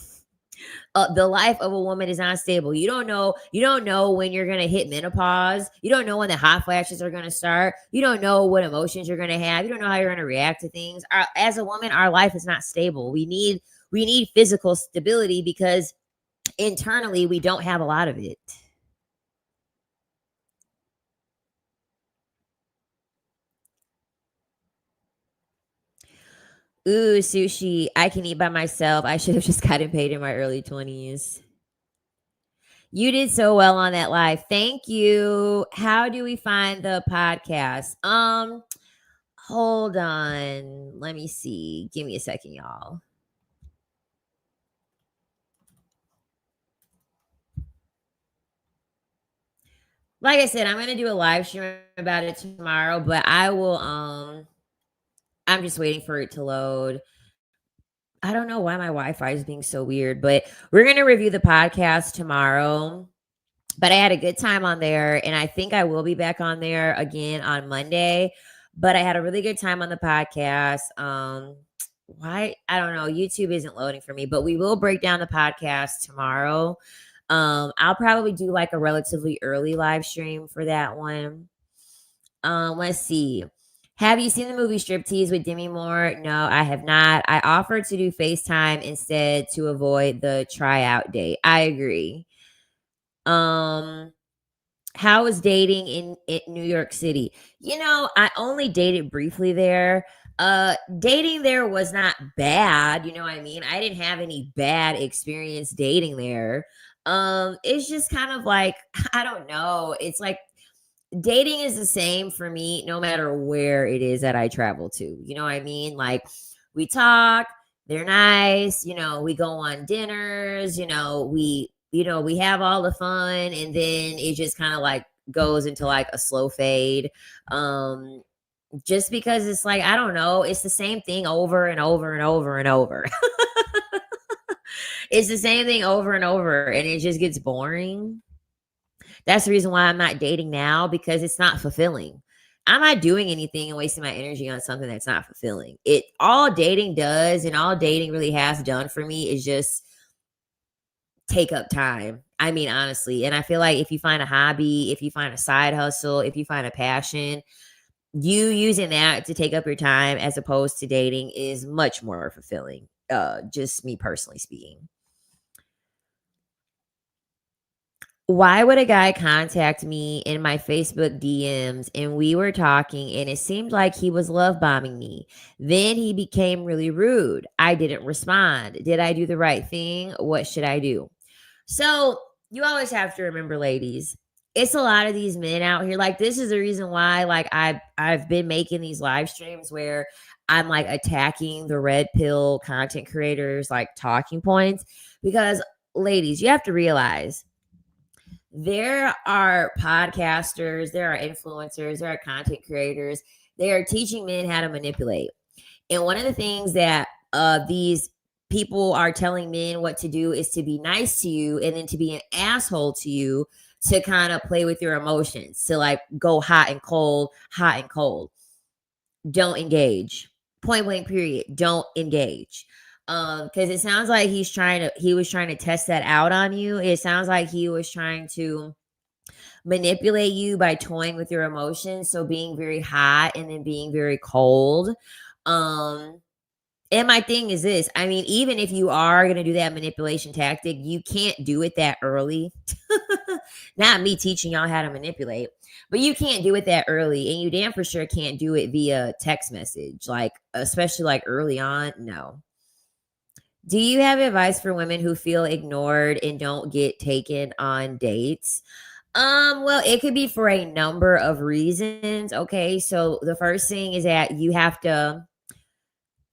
The life of a woman is not stable. You don't know when you're going to hit menopause. You don't know when the hot flashes are going to start. You don't know what emotions you're going to have. You don't know how you're going to react to things. As a woman, our life is not stable. We need physical stability because internally we don't have a lot of it. Ooh, sushi. I can eat by myself. I should have just gotten paid in my early 20s. You did so well on that live. Thank you. How do we find the podcast? Hold on. Let me see. Give me a second, y'all. Like I said, I'm gonna do a live stream about it tomorrow, but I will I'm just waiting for it to load. I don't know why my Wi-Fi is being so weird, but we're going to review the podcast tomorrow. But I had a good time on there, and I think I will be back on there again on Monday. But I had a really good time on the podcast. Why? I don't know. YouTube isn't loading for me, but we will break down the podcast tomorrow. I'll probably do like a relatively early live stream for that one. Let's see. Have you seen the movie Striptease with Demi Moore? No, I have not. I offered to do FaceTime instead to avoid the tryout date. I agree. Um, how was dating in New York City? I only dated briefly there. Dating there was not bad, you know what I mean? I didn't have any bad experience dating there. It's just kind of like I don't know. It's like dating is the same for me no matter where it is that I travel to. You know what I mean? Like we talk, they're nice, we go on dinners, we have all the fun and then it just kind of like goes into like a slow fade. Um just because it's like I don't know, it's the same thing over and over and over and over. It's the same thing over and over and it just gets boring. That's the reason why I'm not dating now because it's not fulfilling. I'm not doing anything and wasting my energy on something that's not fulfilling. It all dating does and all dating really has done for me is just take up time. I mean, honestly. And I feel like if you find a hobby, if you find a side hustle, if you find a passion, you using that to take up your time as opposed to dating is much more fulfilling. Just me personally speaking. Why would a guy contact me in my Facebook DMs and we were talking and it seemed like he was love bombing me? Then he became really rude. I didn't respond. Did I do the right thing? What should I do? So, you always have to remember, ladies, it's a lot of these men out here. Like, this is the reason why, like, I've been making these live streams where I'm like attacking the red pill content creators, like talking points. Because, ladies, you have to realize there are podcasters, there are influencers, there are content creators. They are teaching men how to manipulate. And one of the things that these people are telling men what to do is to be nice to you and then to be an asshole to you to kind of play with your emotions, to like go hot and cold, hot and cold. Don't engage. Point blank period. Don't engage. Because it sounds like he was trying to test that out on you. It sounds like he was trying to manipulate you by toying with your emotions. So being very hot and then being very cold. Um, and my thing is this, I mean, even if you are going to do that manipulation tactic, you can't do it that early. Not me teaching y'all how to manipulate, but you can't do it that early. And you damn for sure can't do it via text message, like, especially like early on. No. Do you have advice for women who feel ignored and don't get taken on dates? Well, it could be for a number of reasons. Okay. So the first thing is that you have to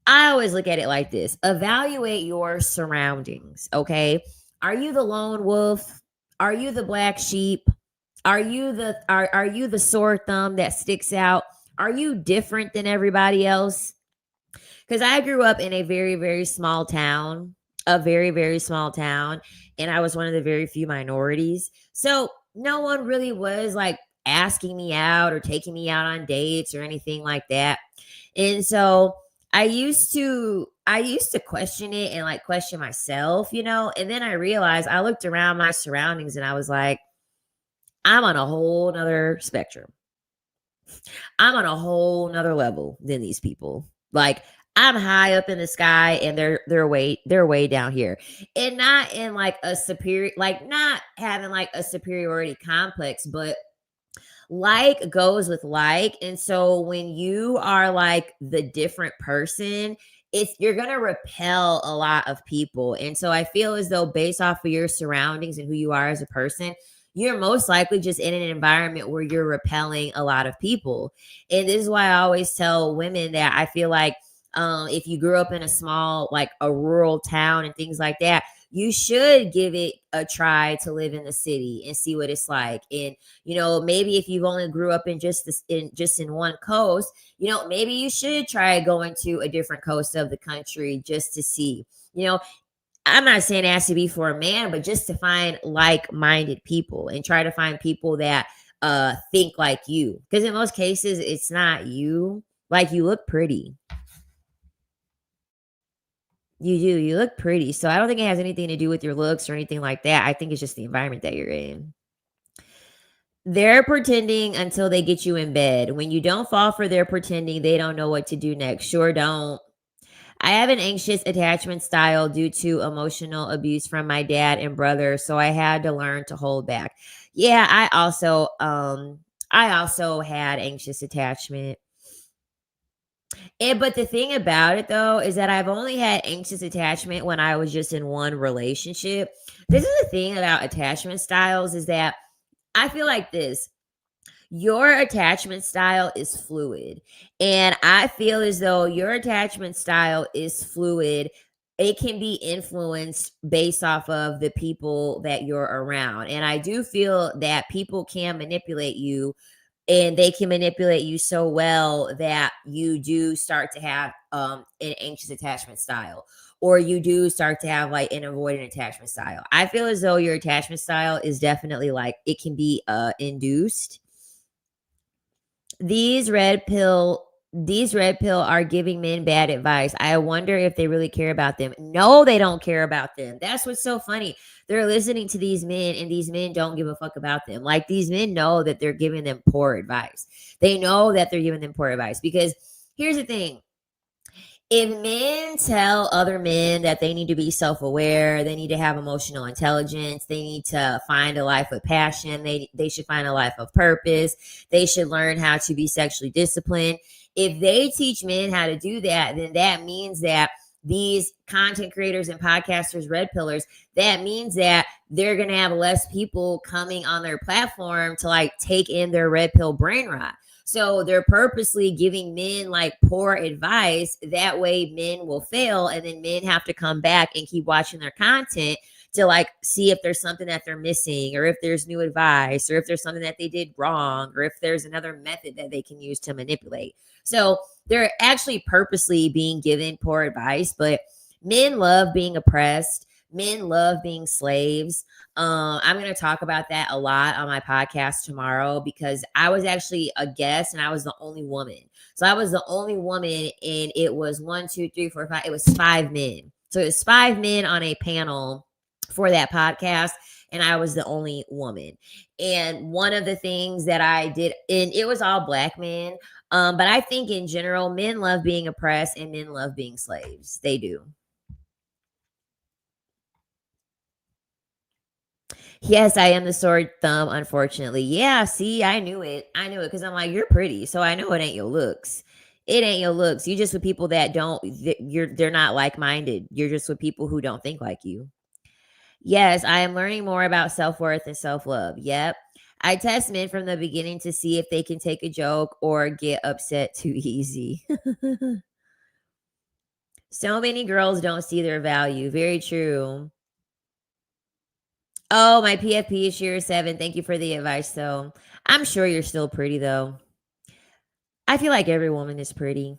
I always look at it like this. Evaluate your surroundings, okay? Are you the lone wolf? Are you the black sheep? Are you the sore thumb that sticks out? Are you different than everybody else? Cuz I grew up in a very very small town, a very very small town, and I was one of the very few minorities. So, no one really was like asking me out or taking me out on dates or anything like that. And so I used to question it and like question myself, and then I realized I looked around my surroundings and I was like, I'm on a whole nother spectrum. I'm on a whole nother level than these people. Like I'm high up in the sky and they're way down here. And not in like a superior like not having like a superiority complex, but like goes with like. And so when you are like the different person, you're gonna repel a lot of people. And so I feel as though based off of your surroundings and who you are as a person, you're most likely just in an environment where you're repelling a lot of people. And this is why I always tell women that I feel like if you grew up in a small, like a rural town and things like that, you should give it a try to live in the city and see what it's like. And maybe if you've only grew up in just in one coast, maybe you should try going to a different coast of the country just to see. I'm not saying it has to be for a man, but just to find like-minded people and try to find people that think like you. Because in most cases, it's not you. Like you look pretty. You do. You look pretty. So I don't think it has anything to do with your looks or anything like that. I think it's just the environment that you're in. They're pretending until they get you in bed. When you don't fall for their pretending, they don't know what to do next. Sure don't. I have an anxious attachment style due to emotional abuse from my dad and brother, so I had to learn to hold back. Yeah, I also had anxious attachment. But the thing about it though is that I've only had anxious attachment when I was just in one relationship. This is the thing about attachment styles is that I feel like this. Your attachment style is fluid. And I feel as though your attachment style is fluid. It can be influenced based off of the people that you're around. And I do feel that people can manipulate you, and they can manipulate you so well that you do start to have an anxious attachment style, or you do start to have like an avoidant attachment style. I feel as though your attachment style is definitely like it can be induced. These red pill are giving men bad advice. I wonder if they really care about them. No, they don't care about them. That's what's so funny. They're listening to these men, and these men don't give a fuck about them. Like, these men know that they're giving them poor advice. They know that they're giving them poor advice because here's the thing. If men tell other men that they need to be self-aware, they need to have emotional intelligence, they need to find a life of passion, they should find a life of purpose, they should learn how to be sexually disciplined. If they teach men how to do that, then that means that these content creators and podcasters, red pillars, that means that they're going to have less people coming on their platform to like take in their red pill brain rot. So they're purposely giving men like poor advice. That way men will fail, and then men have to come back and keep watching their content to like see if there's something that they're missing, or if there's new advice, or if there's something that they did wrong, or if there's another method that they can use to manipulate. So they're actually purposely being given poor advice, but men love being oppressed. Men love being slaves. I'm going to talk about that a lot on my podcast tomorrow because I was actually a guest and I was the only woman. So I was the only woman, and it was 1, 2, 3, 4, 5. It was 5 men. So it was 5 men on a panel for that podcast, and I was the only woman. And one of the things that I did, and it was all Black men, but I think in general, men love being oppressed and men love being slaves. They do. Yes, I am the sword thumb, unfortunately. Yeah, see, I knew it. I knew it because I'm like, you're pretty. So I know it ain't your looks. It ain't your looks. You just with people that don't, they're not like minded. You're just with people who don't think like you. Yes, I am learning more about self worth and self love. Yep. I test men from the beginning to see if they can take a joke or get upset too easy. So many girls don't see their value. Very true. Oh, my PFP is year 7. Thank you for the advice, though. I'm sure you're still pretty, though. I feel like every woman is pretty.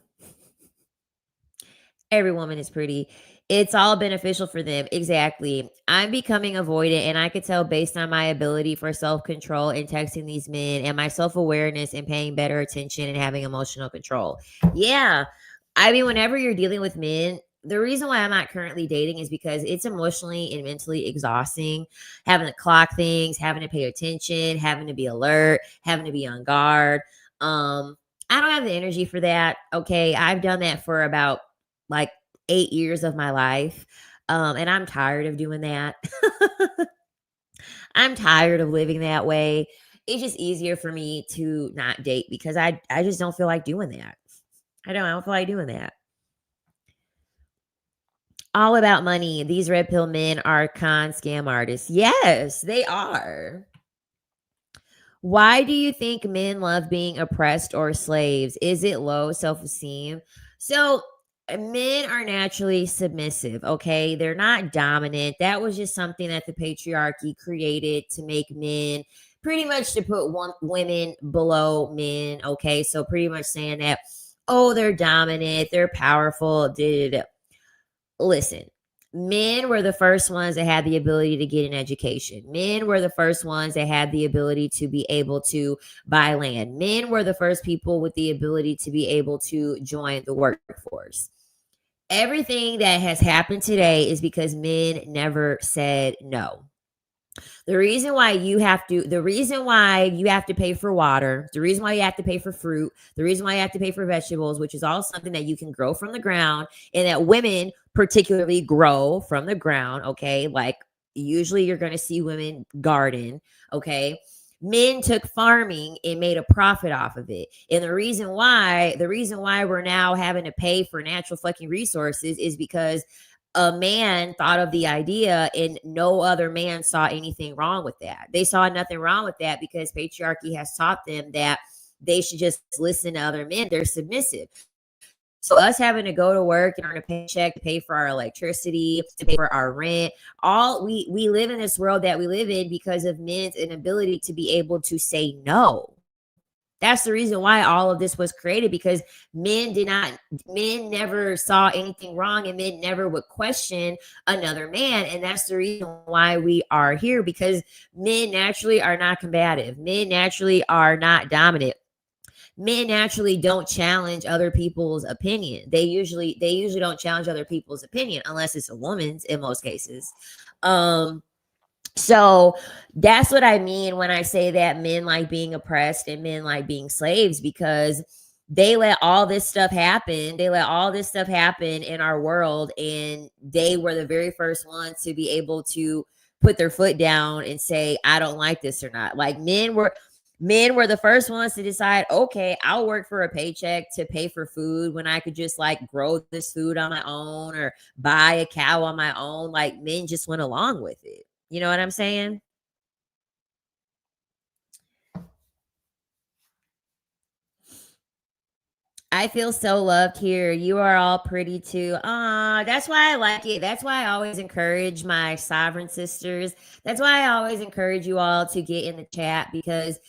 Every woman is pretty. It's all beneficial for them. Exactly. I'm becoming avoidant, and I could tell based on my ability for self control in texting these men and my self awareness and paying better attention and having emotional control. Yeah. I mean, whenever you're dealing with men, the reason why I'm not currently dating is because it's emotionally and mentally exhausting having to clock things, having to pay attention, having to be alert, having to be on guard. I don't have the energy for that. Okay. I've done that for about like 8 years of my life. And I'm tired of doing that. I'm tired of living that way. It's just easier for me to not date because I just don't feel like doing that. I don't feel like doing that. All about money. These red pill men are con scam artists. Yes, they are. Why do you think men love being oppressed or slaves? Is it low self esteem? So, men are naturally submissive, okay? They're not dominant. That was just something that the patriarchy created to make men pretty much to put women below men, okay? So, pretty much saying that, oh, they're dominant, they're powerful. Da, da, da. Listen, men were the first ones that had the ability to get an education. Men were the first ones that had the ability to be able to buy land. Men were the first people with the ability to be able to join the workforce. Everything that has happened today is because men never said no. The reason why you have to pay for water, the reason why you have to pay for fruit, the reason why you have to pay for vegetables, which is all something that you can grow from the ground and that women particularly grow from the ground. Okay. Like usually you're going to see women garden. Okay. Men took farming and made a profit off of it. And the reason why we're now having to pay for natural fucking resources is because a man thought of the idea and no other man saw anything wrong with that. They saw nothing wrong with that because patriarchy has taught them that they should just listen to other men. They're submissive. So us having to go to work and earn a paycheck to pay for our electricity, to pay for our rent, all we live in this world that we live in because of men's inability to be able to say no. That's the reason why all of this was created, because men never saw anything wrong and men never would question another man. And that's the reason why we are here, because men naturally are not combative. Men naturally are not dominant. Men naturally don't challenge other people's opinion. They usually don't challenge other people's opinion unless it's a woman's in most cases. Um so that's what I mean when I say that men like being oppressed and men like being slaves, because they let all this stuff happen. They let all this stuff happen in our world, and they were the very first ones to be able to put their foot down and say, I don't like this or not. Like men were the first ones to decide, okay, I'll work for a paycheck to pay for food when I could just like grow this food on my own or buy a cow on my own. Like men just went along with it. You know what I'm saying? I feel so loved here. You are all pretty too. That's why I like it. That's why I always encourage my sovereign sisters. That's why I always encourage you all to get in the chat, because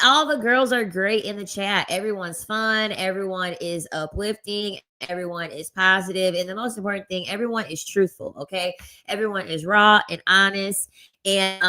all the girls are great in the chat. Everyone's fun. Everyone is uplifting. Everyone is positive. And the most important thing, everyone is truthful. Okay. Everyone is raw and honest. And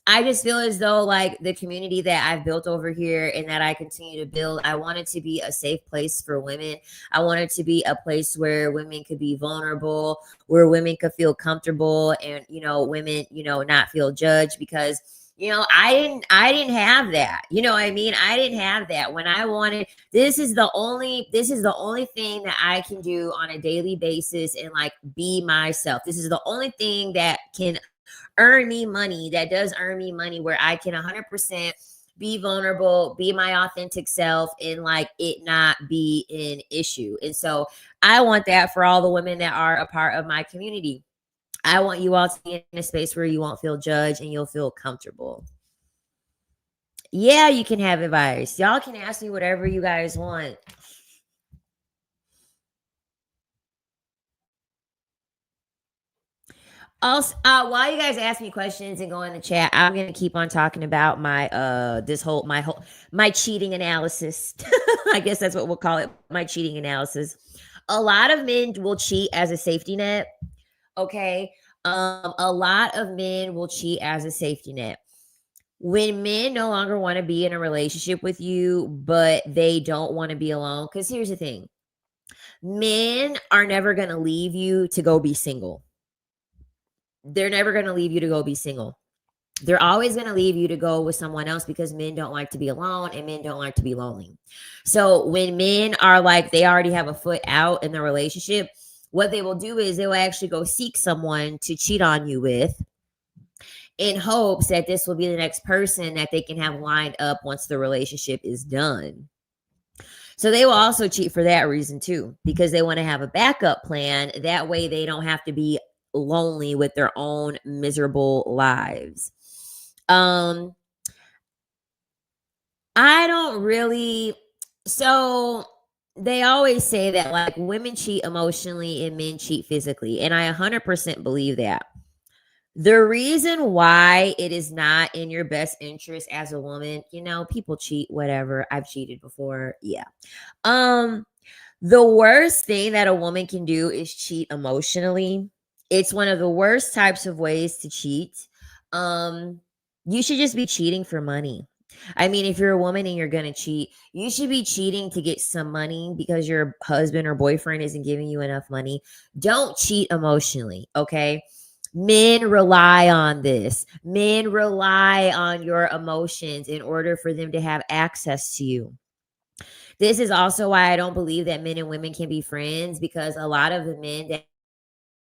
I just feel as though like the community that I've built over here and that I continue to build, I want it to be a safe place for women. I want it to be a place where women could be vulnerable, where women could feel comfortable, and women, not feel judged, because I didn't have that. You know what I mean? I didn't have that when I wanted. This is the only thing that I can do on a daily basis and like be myself. This is the only thing that can earn me money, that does earn me money, where I can 100% be vulnerable, be my authentic self, and like it not be an issue. And so I want that for all the women that are a part of my community. I want you all to be in a space where you won't feel judged and you'll feel comfortable. Yeah, you can have advice. Y'all can ask me whatever you guys want. Also, while you guys ask me questions and go in the chat, I'm gonna keep on talking about my cheating analysis. I guess that's what we'll call it, my cheating analysis. A lot of men will cheat as a safety net. Okay. A lot of men will cheat as a safety net. When men no longer want to be in a relationship with you, but they don't want to be alone. Because here's the thing, men are never going to leave you to go be single. They're never going to leave you to go be single. They're always going to leave you to go with someone else, because men don't like to be alone and men don't like to be lonely. So when men are like, they already have a foot out in the relationship, what they will do is they will actually go seek someone to cheat on you with, in hopes that this will be the next person that they can have lined up once the relationship is done. So they will also cheat for that reason too, because they want to have a backup plan. That way they don't have to be lonely with their own miserable lives. I don't really. So they always say that like women cheat emotionally and men cheat physically. And I 100% believe that. The reason why it is not in your best interest as a woman, people cheat, whatever. I've cheated before. Yeah. Um, the worst thing that a woman can do is cheat emotionally. It's one of the worst types of ways to cheat. Um, you should just be cheating for money. I mean, if you're a woman and you're going to cheat, you should be cheating to get some money because your husband or boyfriend isn't giving you enough money. Don't cheat emotionally, okay? Men rely on this. Men rely on your emotions in order for them to have access to you. This is also why I don't believe that men and women can be friends, because a lot of the men that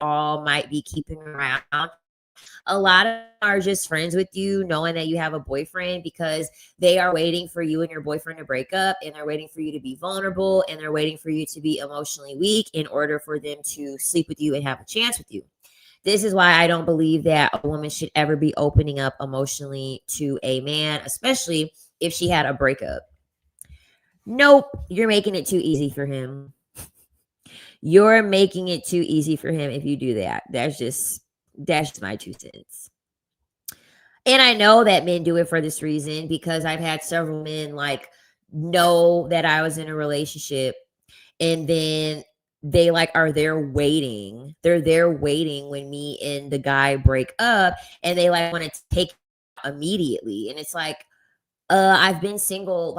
all might be keeping around A lot of them are just friends with you, knowing that you have a boyfriend because they are waiting for you and your boyfriend to break up, and they're waiting for you to be vulnerable, and they're waiting for you to be emotionally weak in order for them to sleep with you and have a chance with you. This is why I don't believe that a woman should ever be opening up emotionally to a man, especially if she had a breakup. Nope, you're making it too easy for him. You're making it too easy for him if you do that. That's just my 2 cents. And I know that men do it for this reason because I've had several men like know that I was in a relationship, and then they like are there waiting. They're there waiting when me and the guy break up, and they like want to take immediately. And it's like, I've been single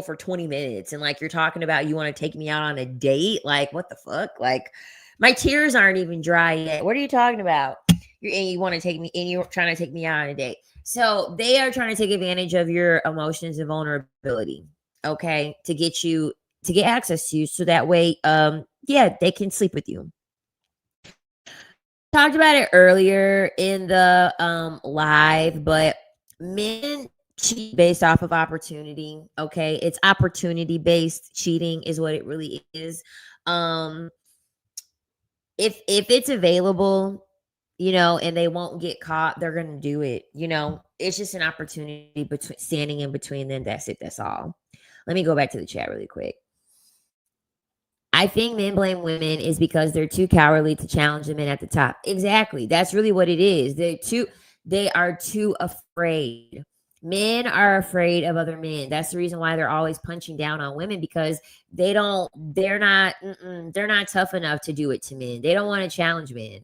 for 20 minutes, and like you're talking about you want to take me out on a date. Like, what the fuck? Like, my tears aren't even dry yet. What are you talking about? You want to take me, and you're trying to take me out on a date. So they are trying to take advantage of your emotions and vulnerability, okay, to get access to you, so that way, yeah, they can sleep with you. Talked about it earlier in the live, but men cheat based off of opportunity. Okay, it's opportunity based cheating is what it really is. Um, if it's available, and they won't get caught, they're gonna do it. It's just an opportunity between standing in between them. That's it. That's all. Let me go back to the chat really quick. I think men blame women is because they're too cowardly to challenge the men at the top. Exactly. That's really what it is. They are too afraid. Men are afraid of other men. That's the reason why they're always punching down on women, because they're not tough enough to do it to men. They don't want to challenge men.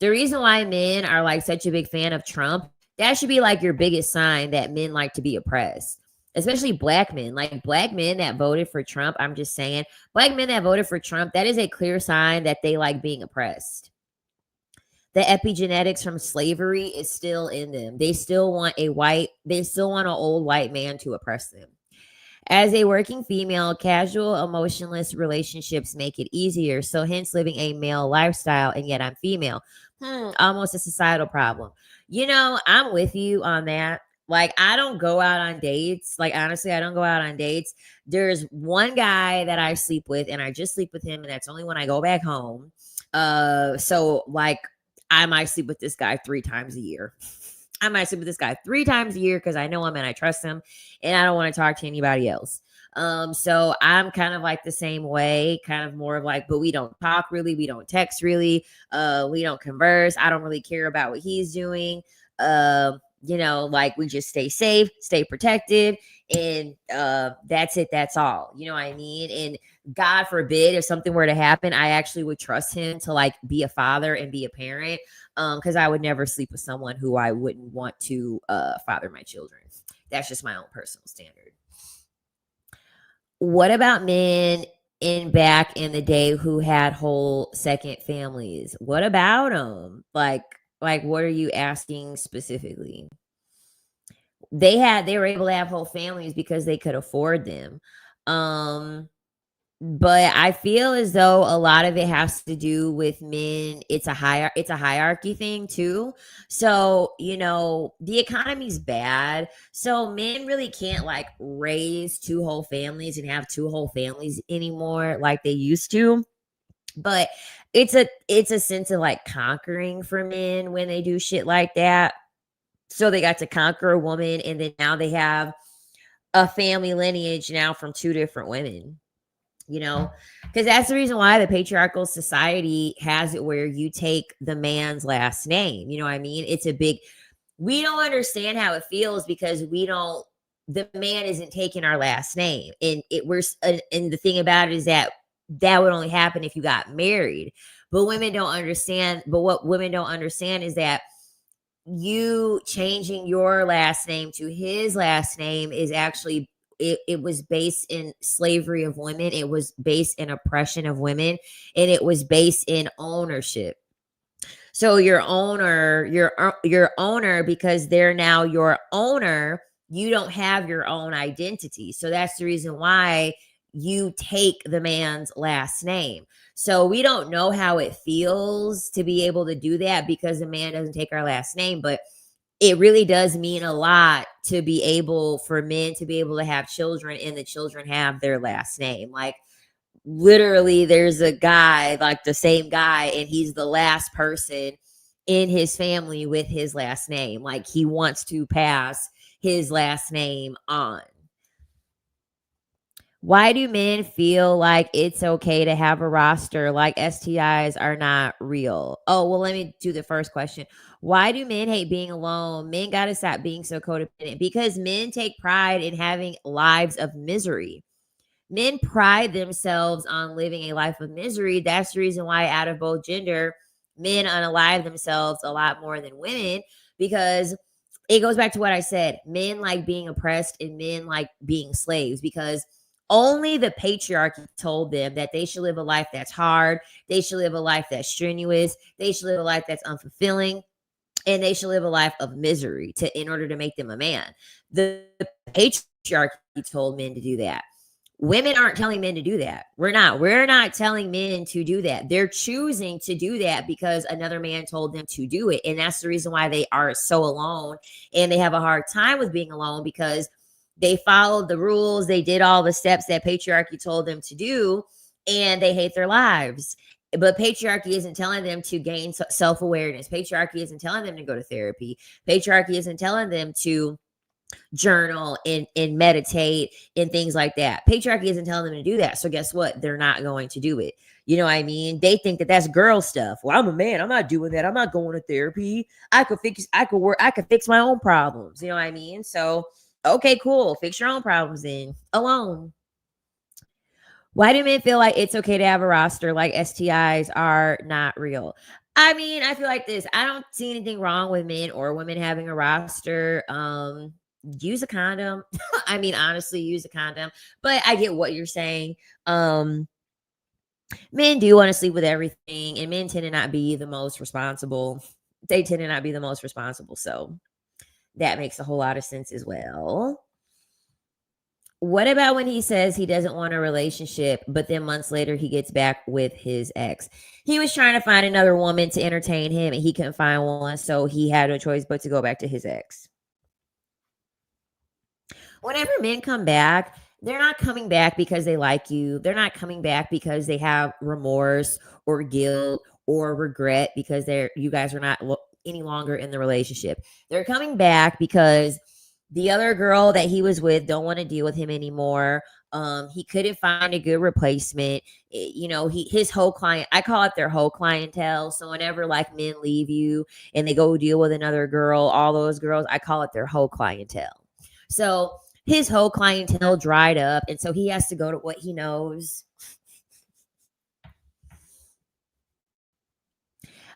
The reason why men are like such a big fan of Trump, that should be like your biggest sign that men like to be oppressed. Especially black men, like black men that voted for Trump. I'm just saying, black men that voted for Trump, that is a clear sign that they like being oppressed. The epigenetics from slavery is still in them. They still want an old white man to oppress them. As a working female, casual, emotionless relationships make it easier. So hence living a male lifestyle, and yet I'm female. Almost a societal problem. I'm with you on that. Like, I don't go out on dates. Like, honestly, I don't go out on dates. There's one guy that I sleep with, and I just sleep with him, and that's only when I go back home. So like, I might sleep with this guy 3 times a year. I might sleep with this guy 3 times a year because I know him and I trust him, and I don't want to talk to anybody else. So I'm kind of like the same way, kind of more of like, but we don't talk really, we don't text really, we don't converse. I don't really care about what he's doing. Like, we just stay safe, stay protected, and that's it. That's all. You know what I mean? And God forbid if something were to happen, I actually would trust him to like be a father and be a parent. Because I would never sleep with someone who I wouldn't want to father my children. That's just my own personal standard. What about men back in the day who had whole second families? What about them? Like, what are you asking specifically? They were able to have whole families because they could afford them. But I feel as though a lot of it has to do with men. It's a hierarchy thing too. So, the economy's bad. So men really can't like raise 2 whole families and have 2 whole families anymore like they used to. But it's a sense of like conquering for men when they do shit like that. So they got to conquer a woman, and then now they have a family lineage now from 2 different women. Because that's the reason why the patriarchal society has it where you take the man's last name. You know what I mean? We don't understand how it feels because the man isn't taking our last name. And and the thing about it is that would only happen if you got married. But women don't understand. But what women don't understand is that you changing your last name to his last name is actually, it was based in slavery of women. It was based in oppression of women, and it was based in ownership. So your owner, because they're now your owner, you don't have your own identity. So that's the reason why you take the man's last name. So we don't know how it feels to be able to do that because the man doesn't take our last name, but it really does mean a lot to be able for men to be able to have children and the children have their last name. Like literally there's a guy, like the same guy, and he's the last person in his family with his last name. Like he wants to pass his last name on. Why do men feel like it's okay to have a roster like STIs are not real? Oh, well, let me do the first question. Why do men hate being alone? Men got to stop being so codependent because men take pride in having lives of misery. Men pride themselves on living a life of misery. That's the reason why, out of both gender, men unalive themselves a lot more than women, because it goes back to what I said. Men like being oppressed and men like being slaves because only the patriarchy told them that they should live a life that's hard. They should live a life that's strenuous. They should live a life that's unfulfilling. And they should live a life of misery in order to make them a man. The patriarchy told men to do that. Women aren't telling men to do that. We're not telling men to do that. They're choosing to do that because another man told them to do it. And that's the reason why they are so alone and they have a hard time with being alone because they followed the rules. They did all the steps that patriarchy told them to do and they hate their lives. But patriarchy isn't telling them to gain self-awareness. Patriarchy isn't telling them to go to therapy. Patriarchy isn't telling them to journal and meditate and things like that. Patriarchy isn't telling them to do that. So guess what? They're not going to do it. You know what I mean? They think that that's girl stuff. Well, I'm a man. I'm not doing that. I'm not going to therapy. I could fix my own problems. You know what I mean? So, okay, cool. Fix your own problems then alone. Why do men feel like it's okay to have a roster like STIs are not real? I mean, I feel like this. I don't see anything wrong with men or women having a roster. Use a condom. I mean, honestly, use a condom. But I get what you're saying. Men do want to sleep with everything, and men tend to not be the most responsible. They tend to not be the most responsible. So that makes a whole lot of sense as well. What about when he says he doesn't want a relationship, but then months later he gets back with his ex? He was trying to find another woman to entertain him, and he couldn't find one, so he had no choice but to go back to his ex. Whenever men come back, they're not coming back because they like you. They're not coming back because they have remorse or guilt or regret because you guys are not any longer in the relationship. They're coming back because the other girl that he was with don't want to deal with him anymore. He couldn't find a good replacement. His whole client, I call it their whole clientele. So whenever like men leave you and they go deal with another girl, all those girls, I call it their whole clientele. So his whole clientele dried up, and so he has to go to what he knows.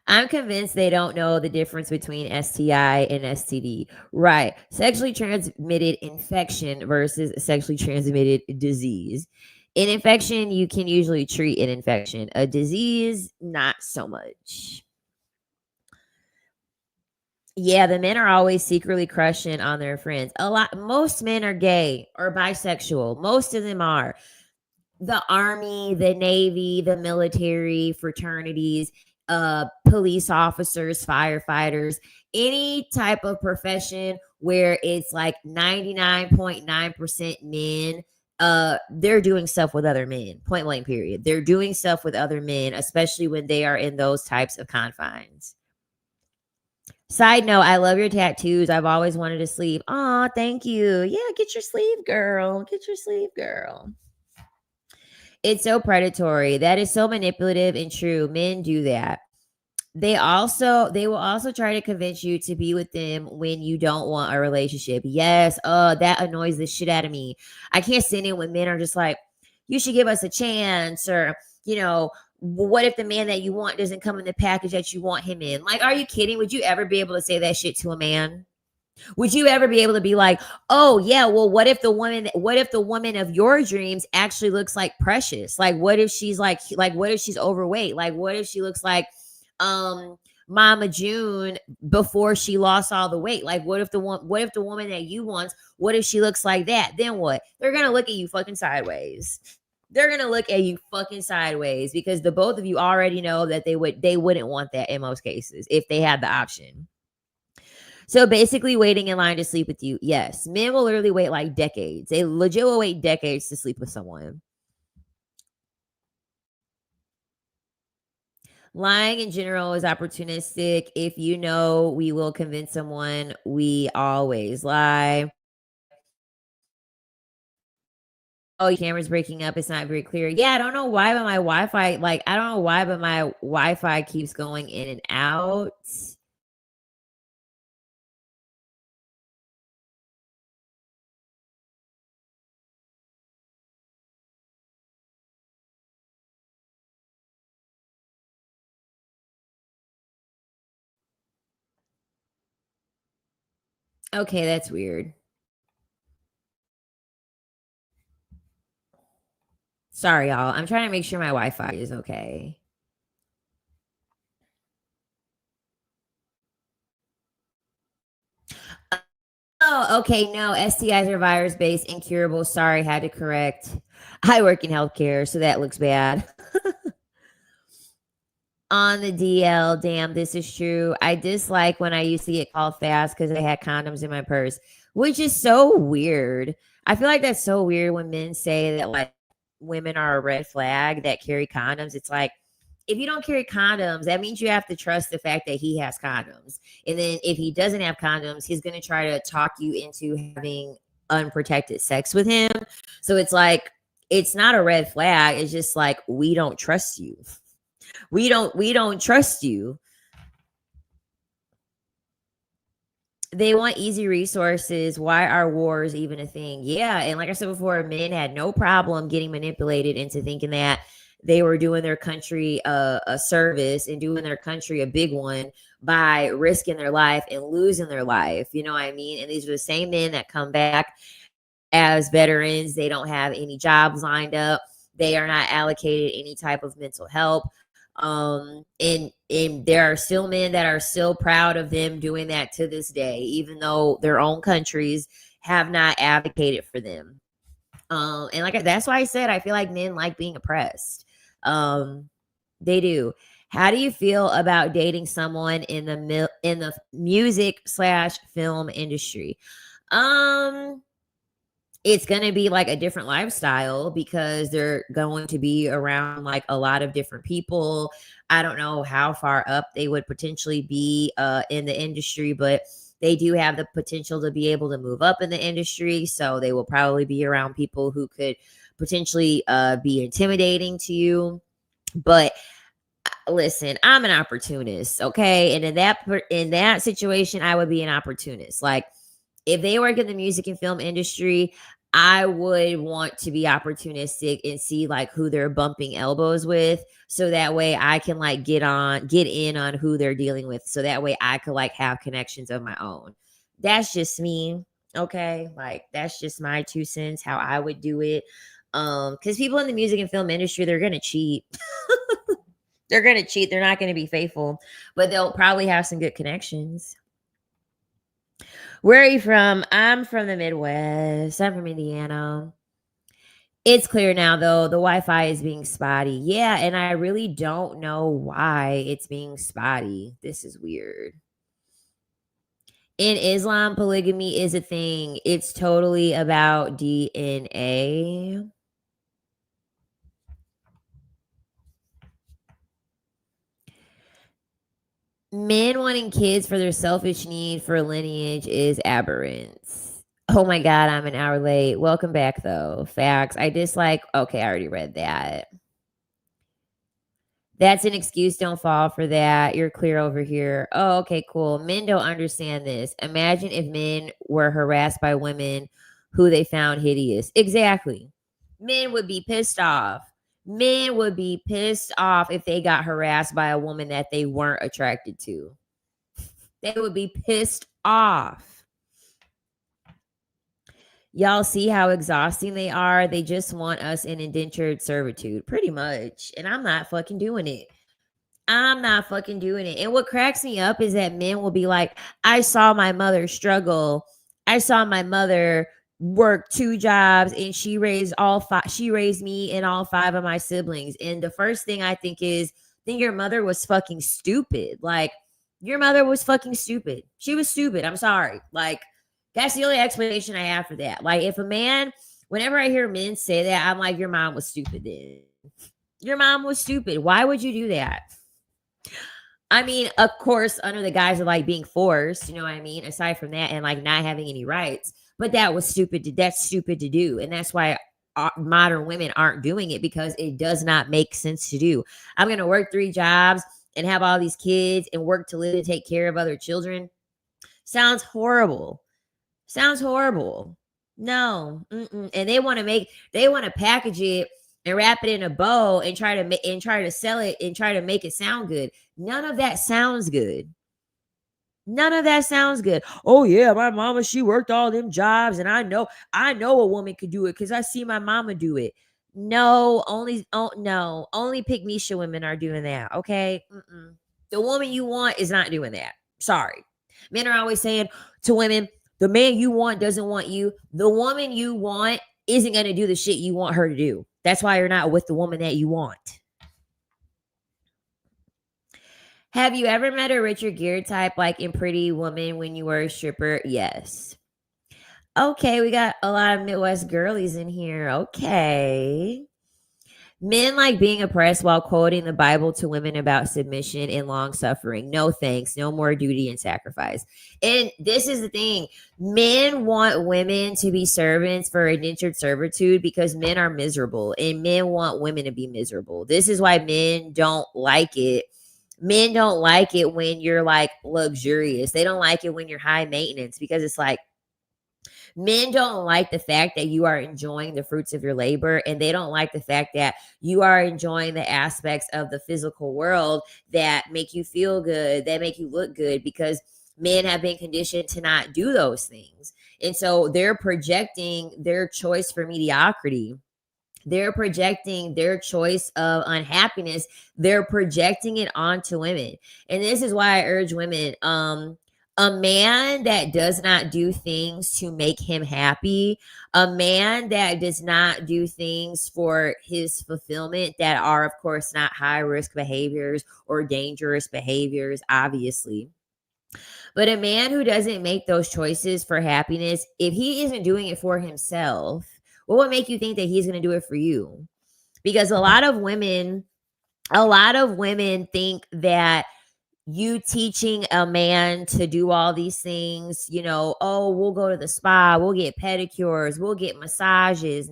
I'm convinced they don't know the difference between STI and STD. Right. Sexually transmitted infection versus sexually transmitted disease. An infection, you can usually treat an infection. A disease, not so much. Yeah, the men are always secretly crushing on their friends. Most men are gay or bisexual. Most of them are. The army, the navy, the military, fraternities, police officers, firefighters, any type of profession where it's like 99.9% men, they're doing stuff with other men. Point blank period. They're doing stuff with other men, especially when they are in those types of confines. Side note, I love your tattoos. I've always wanted to sleeve. Aw, thank you. Yeah, get your sleeve, girl. Get your sleeve, girl. It's so predatory. That is so manipulative and true. Men do that. They will also try to convince you to be with them when you don't want a relationship. Yes, that annoys the shit out of me. I can't stand it when men are just like, you should give us a chance, or what if the man that you want doesn't come in the package that you want him in? Like, are you kidding? Would you ever be able to say that shit to a man? Would you ever be able to be like, oh yeah, well, what if the woman of your dreams actually looks like Precious? Like, what if she's what if she's overweight? Like, what if she looks like Mama June before she lost all the weight? Like, what if the woman that you want, what if she looks like that? Then what? They're gonna look at you fucking sideways. They're gonna look at you fucking sideways because the both of you already know that they wouldn't want that in most cases if they had the option. So basically, waiting in line to sleep with you. Yes, men will literally wait like decades. They legit will wait decades to sleep with someone. Lying in general is opportunistic. If you know we will convince someone, we always lie. Oh, your camera's breaking up. It's not very clear. Yeah, I don't know why, but my Wi-Fi, like, I don't know why, but my Wi-Fi keeps going in and out. Okay, that's weird. Sorry, y'all. I'm trying to make sure my Wi-Fi is okay. Oh, okay. No, STIs are virus based, incurable. Sorry, had to correct. I work in healthcare, so that looks bad. On the DL, damn, this is true. I dislike when I used to get called fast because I had condoms in my purse, which is so weird. I feel like that's so weird when men say that like women are a red flag that carry condoms. It's like, if you don't carry condoms, that means you have to trust the fact that he has condoms. And then if he doesn't have condoms, he's going to try to talk you into having unprotected sex with him. So it's like, it's not a red flag. It's just like, we don't trust you. We don't trust you. They want easy resources. Why are wars even a thing? Yeah, and like I said before, men had no problem getting manipulated into thinking that they were doing their country a service and doing their country a big one by risking their life and losing their life. You know what I mean? And these are the same men that come back as veterans. They don't have any jobs lined up. They are not allocated any type of mental help. And there are still men that are still proud of them doing that to this day, even though their own countries have not advocated for them. And like that's why I said I feel like men like being oppressed. They do. How do you feel about dating someone in the music slash film industry? Um, it's going to be like a different lifestyle because they're going to be around like a lot of different people. I don't know how far up they would potentially be in the industry, but they do have the potential to be able to move up in the industry. So they will probably be around people who could potentially be intimidating to you. But listen, I'm an opportunist, okay? And in that situation, I would be an opportunist. Like if they work in the music and film industry, I would want to be opportunistic and see like who they're bumping elbows with. So that way I can like get in on who they're dealing with. So that way I could like have connections of my own. That's just me. Okay. Like that's just my 2 cents, how I would do it. Because people in the music and film industry, they're gonna cheat. They're gonna cheat. They're not gonna be faithful, but they'll probably have some good connections. Where are you from? I'm from the Midwest. I'm from Indiana. It's clear now, though. The Wi Fi is being spotty. Yeah, and I really don't know why it's being spotty. This is weird. In Islam, polygamy is a thing, it's totally about DNA. Men wanting kids for their selfish need for lineage is aberrant. Oh my God, I'm an hour late. Welcome back, though. Facts. I dislike. Okay, I already read that. That's an excuse. Don't fall for that. You're clear over here. Oh, okay, cool. Men don't understand this. Imagine if men were harassed by women who they found hideous. Exactly. Men would be pissed off. Men would be pissed off if they got harassed by a woman that they weren't attracted to. They would be pissed off. Y'all see how exhausting they are? They just want us in indentured servitude, pretty much. And I'm not fucking doing it. I'm not fucking doing it. And what cracks me up is that men will be like, I saw my mother struggle. I saw my mother worked 2 jobs, and she raised me and all 5 of my siblings. And the first thing I think is, your mother was fucking stupid. Like, your mother was fucking stupid. She was stupid. I'm sorry. Like, that's the only explanation I have for that. Like, if a man, whenever I hear men say that, I'm like, your mom was stupid then. Your mom was stupid. Why would you do that? I mean, of course, under the guise of like being forced, you know what I mean? Aside from that, and like not having any rights. But that was stupid. That's stupid to do. And that's why modern women aren't doing it, because it does not make sense to do. I'm going to work 3 jobs and have all these kids and work to live and take care of other children. Sounds horrible. Sounds horrible. No. And they want to package it and wrap it in a bow and try to sell it and try to make it sound good. None of that sounds good. None of that sounds good. Oh yeah, my mama, she worked all them jobs, and I know a woman could do it because I see my mama do it. No, only pick Misha women are doing that. Okay, the woman you want is not doing that. Sorry, men are always saying to women, the man you want doesn't want you. The woman you want isn't going to do the shit you want her to do. That's why you're not with the woman that you want. Have you ever met a Richard Gere type like in Pretty Woman when you were a stripper? Yes. Okay, we got a lot of Midwest girlies in here. Okay. Men like being oppressed while quoting the Bible to women about submission and long suffering. No thanks. No more duty and sacrifice. And this is the thing. Men want women to be servants for indentured servitude because men are miserable, and men want women to be miserable. This is why men don't like it. Men don't like it when you're like luxurious. They don't like it when you're high maintenance, because it's like, men don't like the fact that you are enjoying the fruits of your labor, and they don't like the fact that you are enjoying the aspects of the physical world that make you feel good, that make you look good, because men have been conditioned to not do those things. And so they're projecting their choice for mediocrity. They're projecting their choice of unhappiness. They're projecting it onto women. And this is why I urge women, a man that does not do things to make him happy, a man that does not do things for his fulfillment that are, of course, not high risk behaviors or dangerous behaviors, obviously. But a man who doesn't make those choices for happiness, if he isn't doing it for himself, what would make you think that he's going to do it for you? Because a lot of women think that you teaching a man to do all these things, oh, we'll go to the spa, we'll get pedicures, we'll get massages,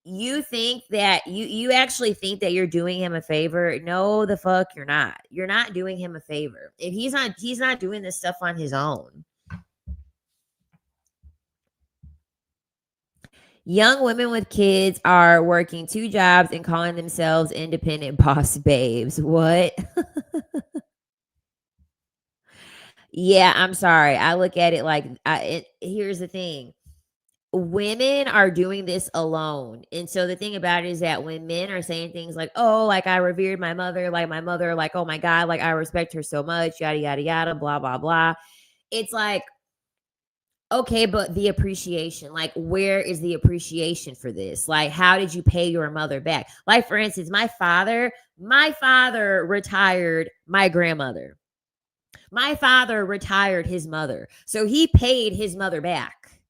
You think that you actually think that you're doing him a favor? No, the fuck you're not. You're not doing him a favor. If he's not doing this stuff on his own. Young women with kids are working 2 jobs and calling themselves independent boss babes. What? Yeah, I'm sorry. I look at it like, here's the thing. Women are doing this alone. And so the thing about it is that when men are saying things like, oh, like I revered my mother, like, oh my God, like I respect her so much, yada, yada, yada, blah, blah, blah. It's like, okay, but the appreciation, like, where is the appreciation for this? Like, how did you pay your mother back? Like, for instance, my father retired my grandmother. My father retired his mother. So he paid his mother back.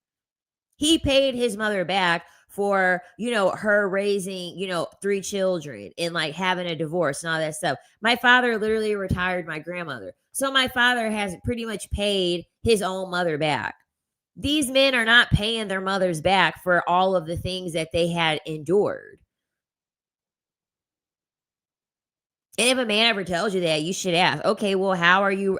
He paid his mother back for, her raising, 3 children and like having a divorce and all that stuff. My father literally retired my grandmother. So my father has pretty much paid his own mother back. These men are not paying their mothers back for all of the things that they had endured. And if a man ever tells you that, you should ask, okay, well, how are you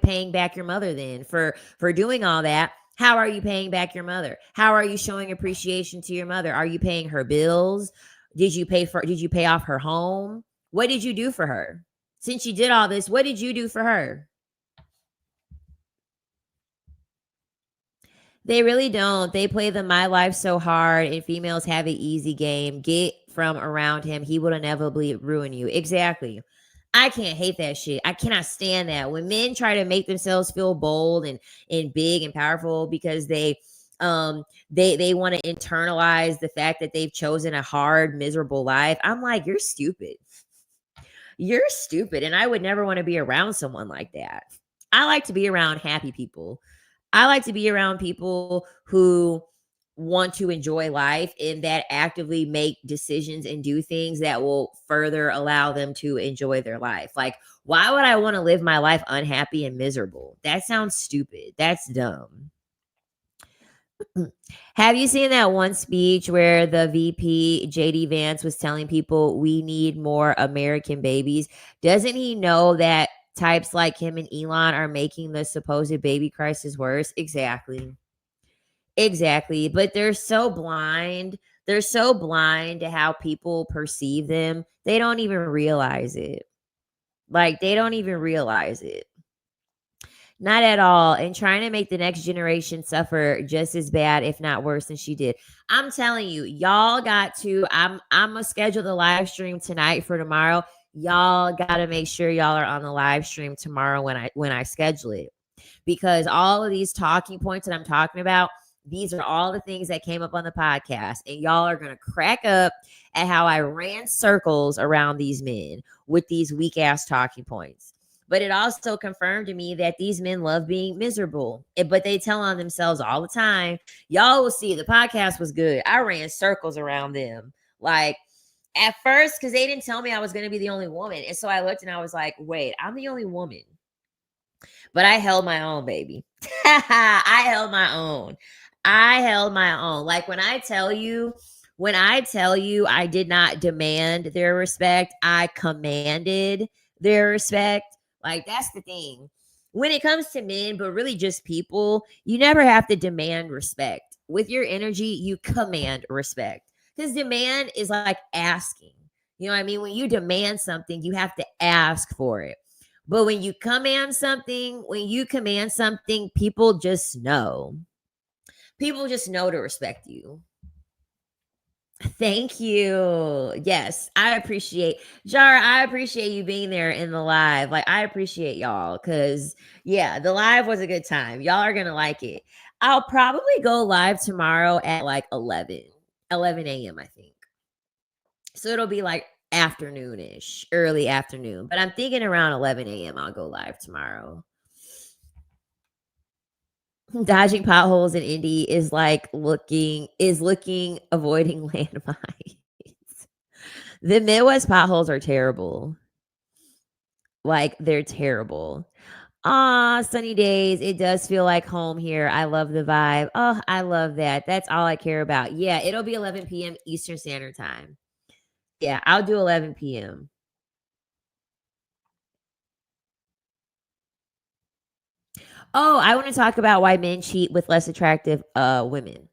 paying back your mother then for doing all that? How are you paying back your mother? How are you showing appreciation to your mother? Are you paying her bills? Did you pay off her home? What did you do for her? Since you did all this, what did you do for her? They really don't. They play the my life so hard and females have an easy game. Get from around him. He will inevitably ruin you. Exactly. I can't hate that shit. I cannot stand that. When men try to make themselves feel bold and big and powerful because they They want to internalize the fact that they've chosen a hard, miserable life. I'm like, you're stupid. You're stupid. And I would never want to be around someone like that. I like to be around happy people. I like to be around people who want to enjoy life and that actively make decisions and do things that will further allow them to enjoy their life. Like, why would I want to live my life unhappy and miserable? That sounds stupid. That's dumb. Have you seen that one speech where the VP JD Vance was telling people we need more American babies? Doesn't he know that types like him and Elon are making the supposed baby crisis worse? Exactly. Exactly. But they're so blind. They're so blind to how people perceive them. They don't even realize it. Like, they don't even realize it. Not at all. And trying to make the next generation suffer just as bad, if not worse, than she did. I'm telling you, y'all got to. I'm gonna schedule the live stream tonight for tomorrow. Y'all gotta make sure y'all are on the live stream tomorrow when I schedule it. Because all of these talking points that I'm talking about, these are all the things that came up on the podcast. And y'all are gonna crack up at how I ran circles around these men with these weak ass talking points. But it also confirmed to me that these men love being miserable. But they tell on themselves all the time. Y'all will see the podcast was good. I ran circles around them. Like at first, because they didn't tell me I was going to be the only woman. And so I looked and I was like, wait, I'm the only woman. But I held my own, baby. I held my own. I held my own. Like when I tell you I did not demand their respect, I commanded their respect. Like that's the thing. When it comes to men, but really just people, you never have to demand respect. With your energy, you command respect. Because demand is like asking. You know what I mean? When you demand something, you have to ask for it. But when you command something, people just know. People just know to respect you. Thank you. Yes, I appreciate Jar. I appreciate you being there in the live. Like I appreciate y'all because yeah, the live was a good time. Y'all are gonna like it. I'll probably go live tomorrow at like 11 a.m. I think. So it'll be like afternoonish, early afternoon. But I'm thinking around 11 a.m. I'll go live tomorrow. Dodging potholes in Indy is like looking, avoiding landmines. The Midwest potholes are terrible. Like they're terrible. Ah, sunny days. It does feel like home here. I love the vibe. Oh, I love that. That's all I care about. Yeah, it'll be 11 p.m. Eastern Standard Time. Yeah, I'll do 11 p.m. Oh, I want to talk about why men cheat with less attractive women.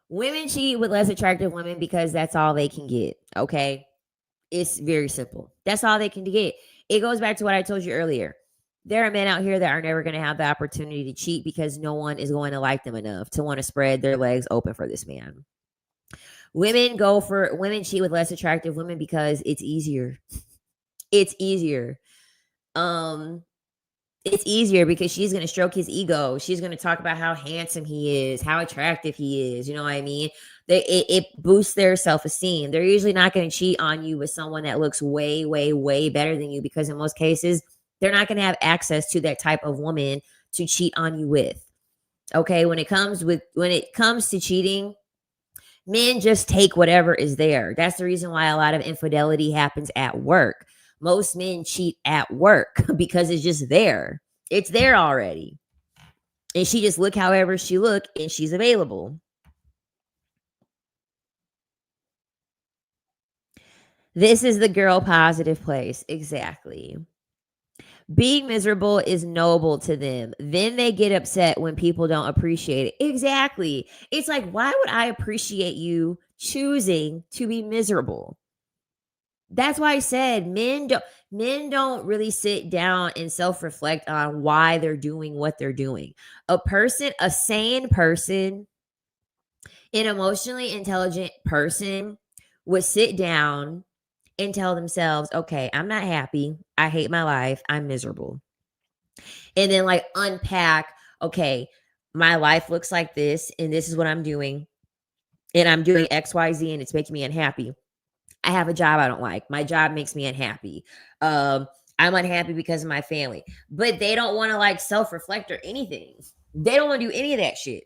Women cheat with less attractive women because that's all they can get. Okay. It's very simple. That's all they can get. It goes back to what I told you earlier. There are men out here that are never going to have the opportunity to cheat because no one is going to like them enough to want to spread their legs open for this man. Women cheat with less attractive women because it's easier. It's easier. Um, it's easier because she's going to stroke his ego. She's going to talk about how handsome he is, how attractive he is. You know what I mean? It boosts their self-esteem. They're usually not going to cheat on you with someone that looks way, way, way better than you because in most cases, they're not going to have access to that type of woman to cheat on you with. Okay, when it comes to cheating, men just take whatever is there. That's the reason why a lot of infidelity happens at work. Most men cheat at work because it's just there. It's there already. And she just look however she look and she's available. This is the girl positive place. Exactly. Being miserable is noble to them. Then they get upset when people don't appreciate it. Exactly. It's like, why would I appreciate you choosing to be miserable? That's why I said men don't really sit down and self-reflect on why they're doing what they're doing. A sane person, an emotionally intelligent person would sit down and tell themselves, okay, I'm not happy. I hate my life. I'm miserable. And then like unpack, okay, my life looks like this, and this is what I'm doing, and I'm doing XYZ, and it's making me unhappy. I have a job I don't like. My job makes me unhappy. I'm unhappy because of my family. But they don't want to like self-reflect or anything. They don't want to do any of that shit.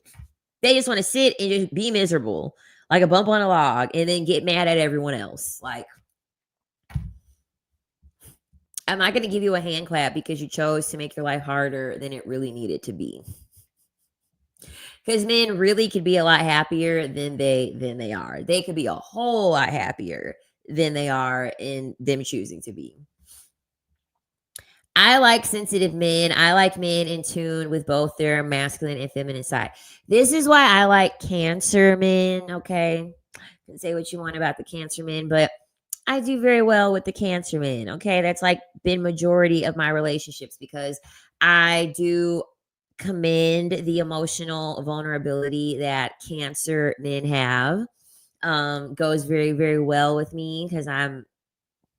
They just want to sit and just be miserable, like a bump on a log, and then get mad at everyone else. Like, I'm not going to give you a hand clap because you chose to make your life harder than it really needed to be. Because men really could be a lot happier than they are. They could be a whole lot happier than they are in them choosing to be. I like sensitive men. I like men in tune with both their masculine and feminine side. This is why I like Cancer men. Okay, you can say what you want about the Cancer men, but I do very well with the Cancer men. Okay, that's like been majority of my relationships because I do commend the emotional vulnerability that Cancer men have. Goes very, very well with me because I'm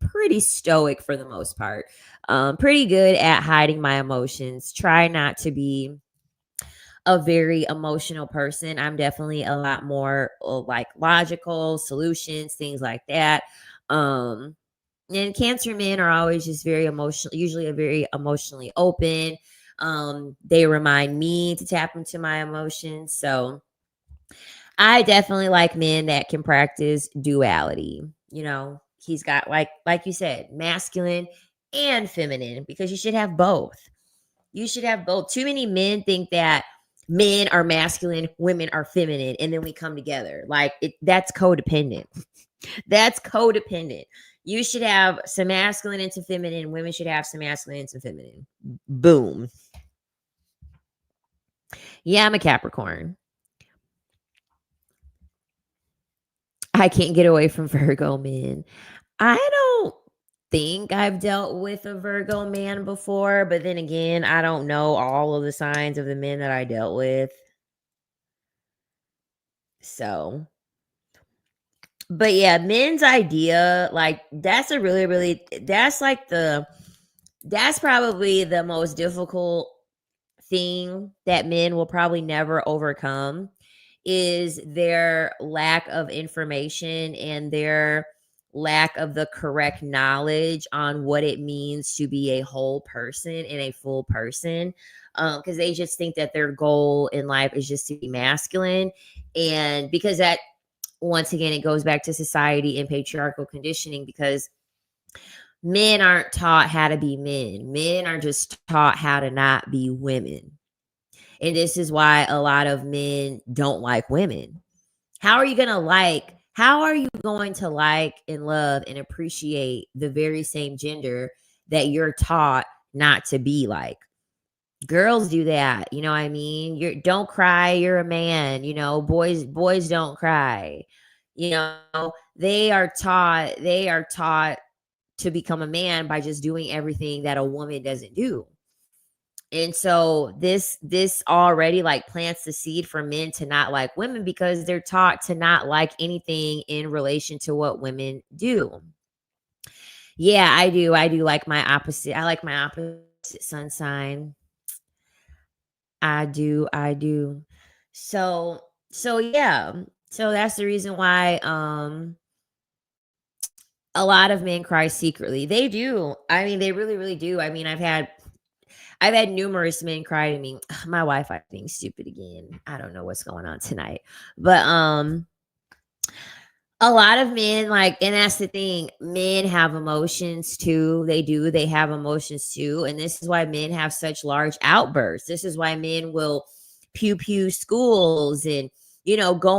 pretty stoic for the most part. Pretty good at hiding my emotions. Try not to be a very emotional person. I'm definitely a lot more like logical solutions, things like that. Um, and Cancer men are always just very emotional, usually a very emotionally open. They remind me to tap into my emotions. So I definitely like men that can practice duality. You know, he's got like you said, masculine and feminine because you should have both. You should have both. Too many men think that men are masculine, women are feminine, and then we come together. Like that's codependent. That's codependent. You should have some masculine and some feminine. Women should have some masculine and some feminine. Boom. Yeah, I'm a Capricorn. I can't get away from Virgo men. I don't think I've dealt with a Virgo man before, but then again, I don't know all of the signs of the men that I dealt with. So, but yeah, men's idea, like that's a really, really, that's probably the most difficult thing that men will probably never overcome is their lack of information and their lack of the correct knowledge on what it means to be a whole person and a full person. Because they just think that their goal in life is just to be masculine. And because that, once again, it goes back to society and patriarchal conditioning because men aren't taught how to be men. Men are just taught how to not be women. And this is why a lot of men don't like women. How are you going to like and love and appreciate the very same gender that you're taught not to be like? Girls do that, you know what I mean? You don't cry, you're a man, you know, boys don't cry. You know, they are taught to become a man by just doing everything that a woman doesn't do. And so this already like plants the seed for men to not like women because they're taught to not like anything in relation to what women do. Yeah, I do. I do like my opposite. I like my opposite sun sign. I do. I do. So so yeah. So that's the reason why a lot of men cry secretly. They do. I mean, they really, really do. I mean, I've had numerous men cry to me. My Wi-Fi being stupid again. I don't know what's going on tonight. But a lot of men like, and that's the thing, men have emotions too. They do. They have emotions too. And this is why men have such large outbursts. This is why men will pew pew schools and go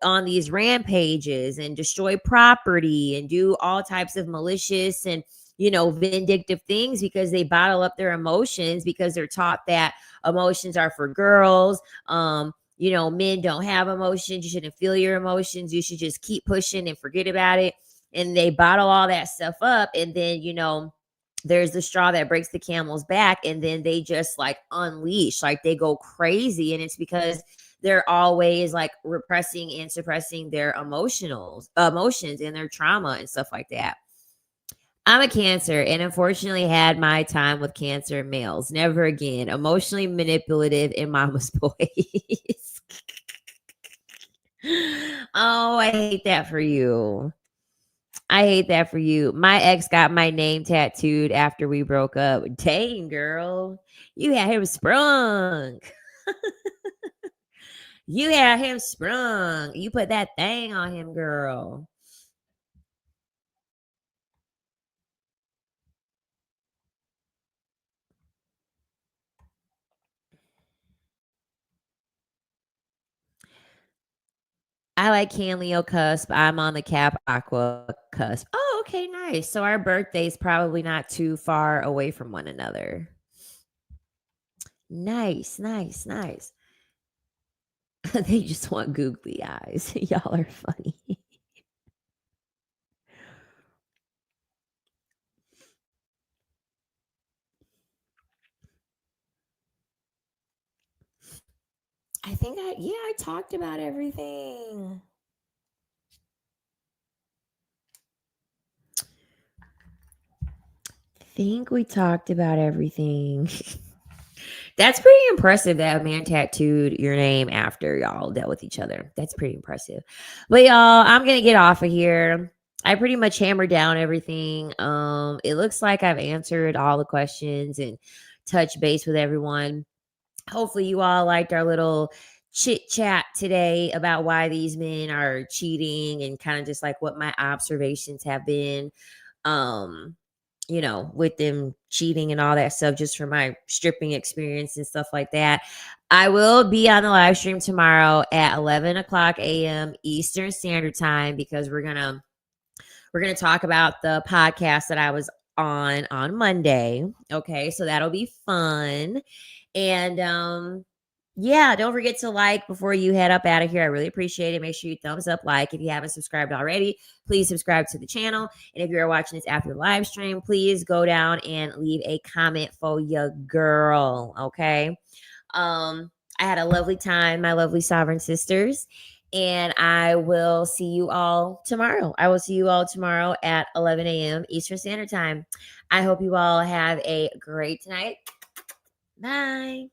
on these rampages and destroy property and do all types of malicious and vindictive things because they bottle up their emotions because they're taught that emotions are for girls. Men don't have emotions. You shouldn't feel your emotions. You should just keep pushing and forget about it. And they bottle all that stuff up. And then, there's the straw that breaks the camel's back. And then they just like unleash, like they go crazy. And it's because they're always like repressing and suppressing their emotions and their trauma and stuff like that. I'm a Cancer and unfortunately had my time with Cancer males. Never again. Emotionally manipulative and mama's boys. Oh, I hate that for you. I hate that for you. My ex got my name tattooed after we broke up. Dang, girl. You had him sprung. You had him sprung. You put that thing on him, girl. I like Can Leo cusp. I'm on the Cap Aqua cusp. Oh, okay, nice. So our birthday's probably not too far away from one another. Nice, nice, nice. They just want googly eyes. Y'all are funny. I talked about everything. Think we talked about everything. That's pretty impressive that a man tattooed your name after y'all dealt with each other. That's pretty impressive. But y'all, I'm gonna get off of here. I pretty much hammered down everything. It looks like I've answered all the questions and touched base with everyone. Hopefully you all liked our little chit chat today about why these men are cheating and kind of just like what my observations have been. Um, with them cheating and all that stuff, just from my stripping experience and stuff like that. I will be on the live stream tomorrow at 11 o'clock a.m. Eastern Standard Time because we're gonna talk about the podcast that I was on Monday. Okay, so that'll be fun. And yeah, don't forget to like before you head up out of here. I really appreciate it. Make sure you thumbs up, like. If you haven't subscribed already, please subscribe to the channel. And if you're watching this after the live stream, please go down and leave a comment for your girl. Okay. I had a lovely time, my lovely sovereign sisters. And I will see you all tomorrow. I will see you all tomorrow at 11 a.m. Eastern Standard Time. I hope you all have a great night. Bye.